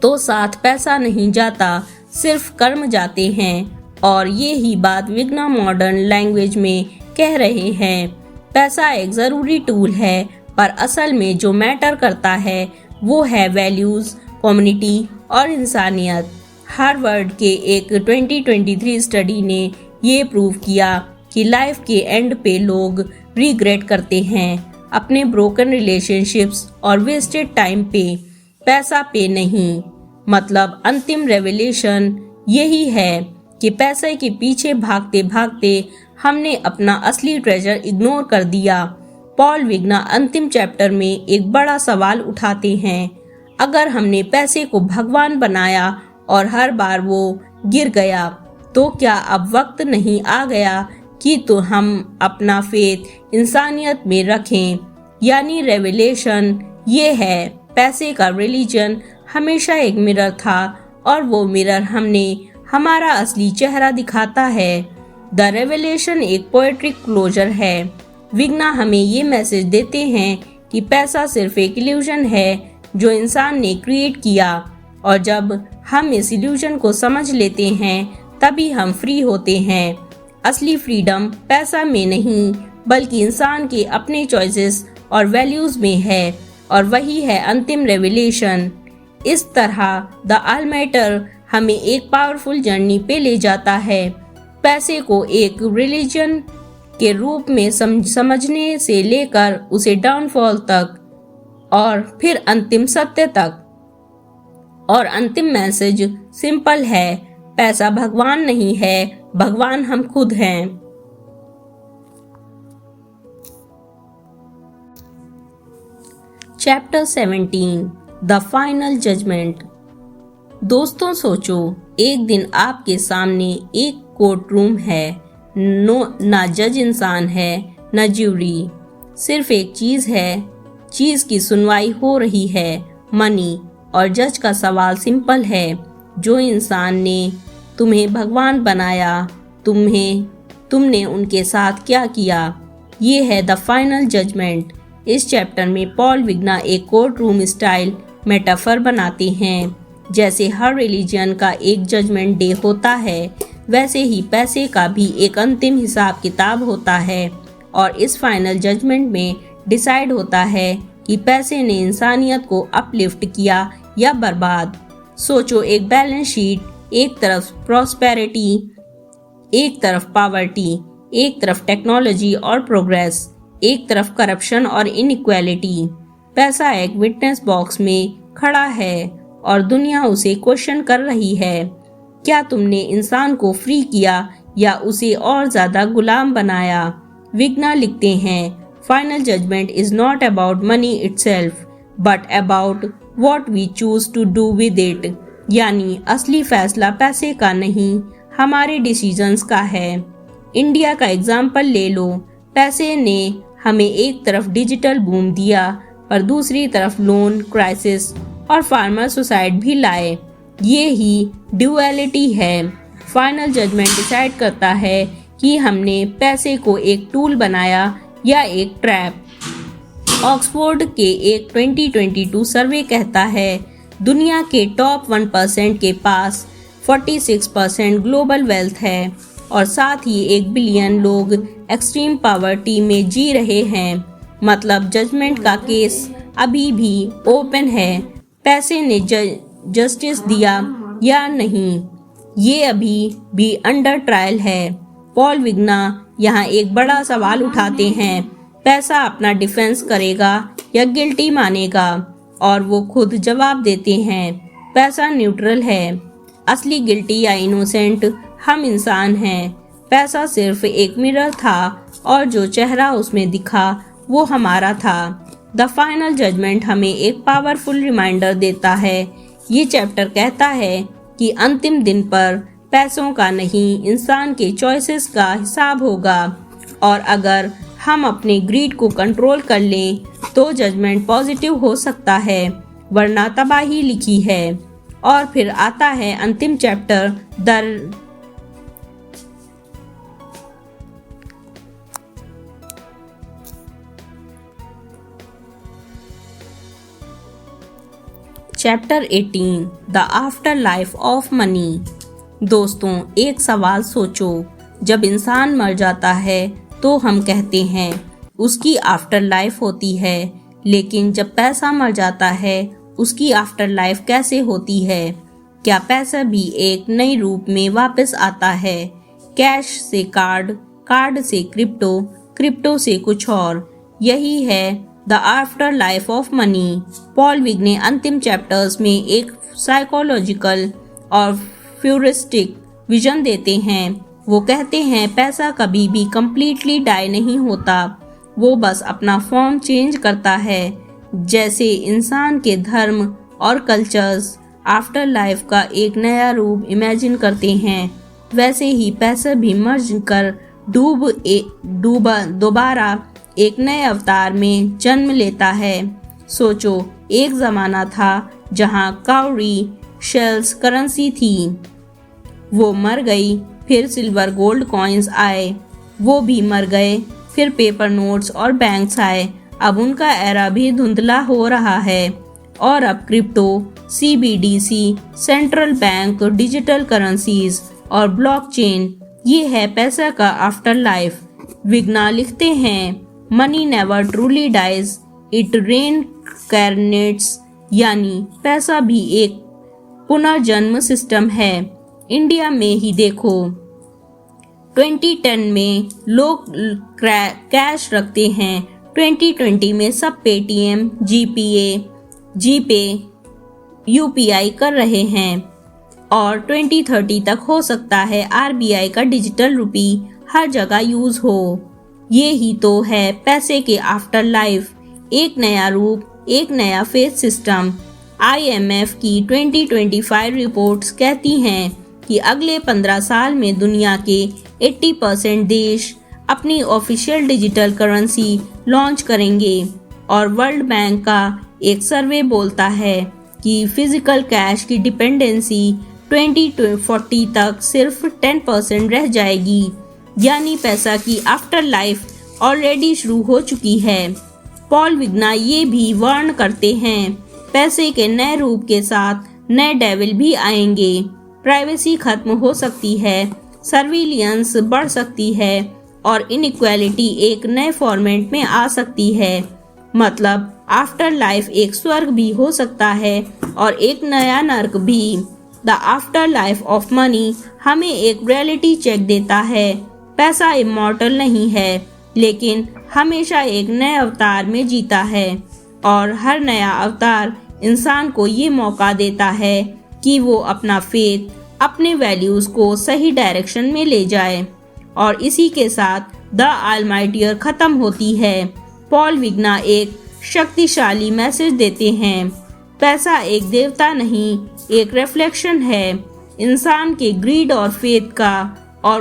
तो साथ पैसा नहीं जाता, सिर्फ कर्म जाते हैं, और ये ही बात विगना मॉडर्न लैंग्वेज में कह रहे हैं। पैसा एक ज़रूरी टूल है, पर असल में जो मैटर करता है वो है वैल्यूज़, कम्युनिटी और इंसानियत। हार्वर्ड के एक 2023 स्टडी ने ये प्रूव किया कि लाइफ के एंड पे लोग रिग्रेट करते हैं अपने ब्रोकन रिलेशनशिप्स और वेस्टेड टाइम पे, पैसा पे नहीं। मतलब अंतिम रेवलेशन यही है कि पैसे के पीछे भागते भागते हमने अपना असली ट्रेजर इग्नोर कर दिया। पॉल विगना अंतिम चैप्टर में एक बड़ा सवाल उठाते हैं, अगर हमने पैसे को भगवान बनाया और हर बार वो गिर गया, तो क्या अब वक्त नहीं आ गया कि तो हम अपना फेथ इंसानियत में रखें। यानी रेवलेशन ये है, पैसे का रिलीजन हमेशा एक मिरर था और वो मिरर हमने हमारा असली चेहरा दिखाता है। द रेवलेशन एक पोएट्रिक क्लोजर है। विगना हमें ये मैसेज देते हैं कि पैसा सिर्फ एक इल्यूजन है जो इंसान ने क्रिएट किया, और जब हम इस इल्यूजन को समझ लेते हैं तभी हम फ्री होते हैं। असली फ्रीडम पैसा में नहीं बल्कि इंसान के अपने चॉइसेस और वैल्यूज में है, और वही है अंतिम रेवलेशन। इस तरह द ऑलमाइटर हमें एक पावरफुल जर्नी पे ले जाता है, पैसे को एक रिलीजन के रूप में समझने से लेकर उसे डाउनफॉल तक और फिर अंतिम सत्य तक। और अंतिम मैसेज सिंपल है, पैसा भगवान नहीं है, भगवान हम खुद हैं। Chapter 17 the final judgement. दोस्तों सोचो, एक दिन आपके सामने एक कोर्ट रूम है, ना जज इंसान है, ना ज्यूरी, सिर्फ एक चीज है। चीज की सुनवाई हो रही है, मनी। और जज का सवाल सिंपल है, जो इंसान ने तुम्हें भगवान बनाया, तुमने उनके साथ क्या किया? ये है द फाइनल जजमेंट। इस चैप्टर में पॉल विग्ना एक कोर्ट रूम स्टाइल मेटाफर बनाते हैं। जैसे हर रिलीजन का एक जजमेंट डे होता है, वैसे ही पैसे का भी एक अंतिम हिसाब किताब होता है। और इस फाइनल जजमेंट में डिसाइड होता है कि पैसे ने इंसानियत को अपलिफ्ट किया या बर्बाद। सोचो, एक बैलेंस शीट, एक तरफ प्रॉस्पेरिटी, एक तरफ पॉवर्टी, एक तरफ टेक्नोलॉजी और प्रोग्रेस, एक तरफ करप्शन और इनइक्वालिटी। पैसा एक विटनेस बॉक्स में खड़ा है और दुनिया उसे क्वेश्चन कर रही है, क्या तुमने इंसान को फ्री किया या उसे और ज्यादा गुलाम बनाया? विग्ना लिखते हैं, final judgement is not about money itself but about what we choose to do with it. यानी असली फैसला पैसे का नहीं, हमारे डिसीजंस का है। इंडिया का एग्जाम्पल ले लो। पैसे ने हमें एक तरफ डिजिटल बूम दिया, पर दूसरी तरफ लोन क्राइसिस और फार्मर सुसाइड भी लाए। ये ही ड्युअलिटी है। फाइनल जजमेंट डिसाइड करता है कि हमने पैसे को एक टूल बनाया या एक ट्रैप। ऑक्सफोर्ड के एक 2022 सर्वे कहता है, दुनिया के टॉप 1% के पास 46% ग्लोबल वेल्थ है और साथ ही 1 बिलियन लोग एक्सट्रीम पॉवर्टी में जी रहे हैं। मतलब जजमेंट का केस अभी भी ओपन है। पैसे ने जस्टिस दिया या नहीं, ये अभी भी अंडर ट्रायल है। पॉल विग्ना यहाँ एक बड़ा सवाल उठाते हैं, पैसा अपना डिफेंस करेगा या गिल्टी मानेगा? और वो खुद जवाब देते हैं, पैसा न्यूट्रल है। असली गिल्टी या इनोसेंट हम इंसान हैं। पैसा सिर्फ एक मिरर था और जो चेहरा उसमें दिखा वो हमारा था। द फाइनल जजमेंट हमें एक पावरफुल रिमाइंडर देता है। ये चैप्टर कहता है कि अंतिम दिन पर पैसों का नहीं, इंसान के चॉइसेस का हिसाब होगा। और अगर हम अपने ग्रीड को कंट्रोल कर लें तो जजमेंट पॉजिटिव हो सकता है, वरना तबाही लिखी है। और फिर आता है अंतिम chapter, chapter 18 the after life of money. दोस्तों, एक सवाल सोचो, जब इंसान मर जाता है तो हम कहते हैं उसकी आफ्टर लाइफ होती है, लेकिन जब पैसा मर जाता है उसकी आफ्टर लाइफ कैसे होती है? क्या पैसा भी एक नई रूप में वापस आता है? कैश से कार्ड, कार्ड से क्रिप्टो, क्रिप्टो से कुछ और। यही है the after life of money. Paul विग्ने अंतिम चैप्टर्स में एक साइकोलॉजिकल और फ्यूरिस्टिक विजन देते हैं। वो कहते हैं पैसा कभी भी कंप्लीटली डाई नहीं होता, वो बस अपना फॉर्म चेंज करता है। जैसे इंसान के धर्म और कल्चर्स आफ्टर लाइफ का एक नया रूप इमेजिन करते हैं, वैसे ही पैसा भी मर्ज कर दोबारा एक नए अवतार में जन्म लेता है। सोचो, एक ज़माना था जहाँ काउरी शेल्स करेंसी थी, वो मर गई। फिर सिल्वर गोल्ड कॉइन्स आए, वो भी मर गए। फिर पेपर नोट्स और बैंक्स आए, अब उनका एरा भी धुंधला हो रहा है। और अब crypto, CBDC, central bank, digital currencies और ब्लॉकचेन, ये है पैसा का आफ्टर लाइफ। विग्ना लिखते हैं, money never truly dies, it reincarnates. यानी पैसा भी एक पुनर्जन्म सिस्टम है। इंडिया में ही देखो, 2010 में लोग कैश रखते हैं, 2020 में सब पेटीएम, जीपे, UPI कर रहे हैं और 2030 तक हो सकता है RBI का डिजिटल रूपी हर जगह यूज हो। ये ही तो है पैसे के आफ्टर लाइफ, एक नया रूप, एक नया फेथ सिस्टम। IMF की 2025 रिपोर्ट्स कहती हैं कि अगले 15 साल में दुनिया के 80% देश अपनी ऑफिशियल डिजिटल करेंसी लॉन्च करेंगे और वर्ल्ड बैंक का एक सर्वे बोलता है कि फिजिकल कैश की डिपेंडेंसी 2040 तक सिर्फ 10% रह जाएगी, यानी पैसा की आफ्टर लाइफ ऑलरेडी शुरू हो चुकी है। पॉल विगना ये भी वार्न करते हैं, पैसे के नए रूप के साथ नए डेविल भी आएंगे। प्राइवेसी खत्म हो सकती है, सर्विलियंस बढ़ सकती है और इनइक्वालिटी एक नए फॉर्मेट में आ सकती है। मतलब आफ्टर लाइफ एक स्वर्ग भी हो सकता है और एक नया नर्क भी। The after life of money हमें एक रियलिटी चेक देता है। पैसा इमॉर्टल नहीं है, लेकिन हमेशा एक नए अवतार में जीता है और हर नया अवतार इंसान को ये मौका देता है कि वो अपना फेथ, अपने वैल्यूज को सही डायरेक्शन में ले जाए। और इसी के साथ द ऑलमाइटी खत्म होती है। पॉल विगना एक शक्तिशाली मैसेज देते हैं, पैसा एक देवता नहीं, एक रिफ्लेक्शन है इंसान के ग्रीड और फेथ का, और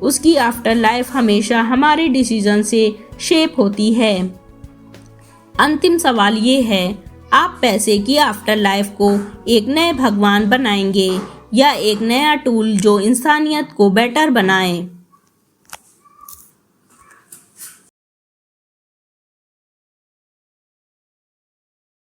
उसकी आफ्टर लाइफ हमेशा हमारे डिसीजन से शेप होती है। अंतिम सवाल ये है, आप पैसे की आफ्टर लाइफ को एक नए भगवान बनाएंगे या एक नया टूल जो इंसानियत को बेटर बनाए?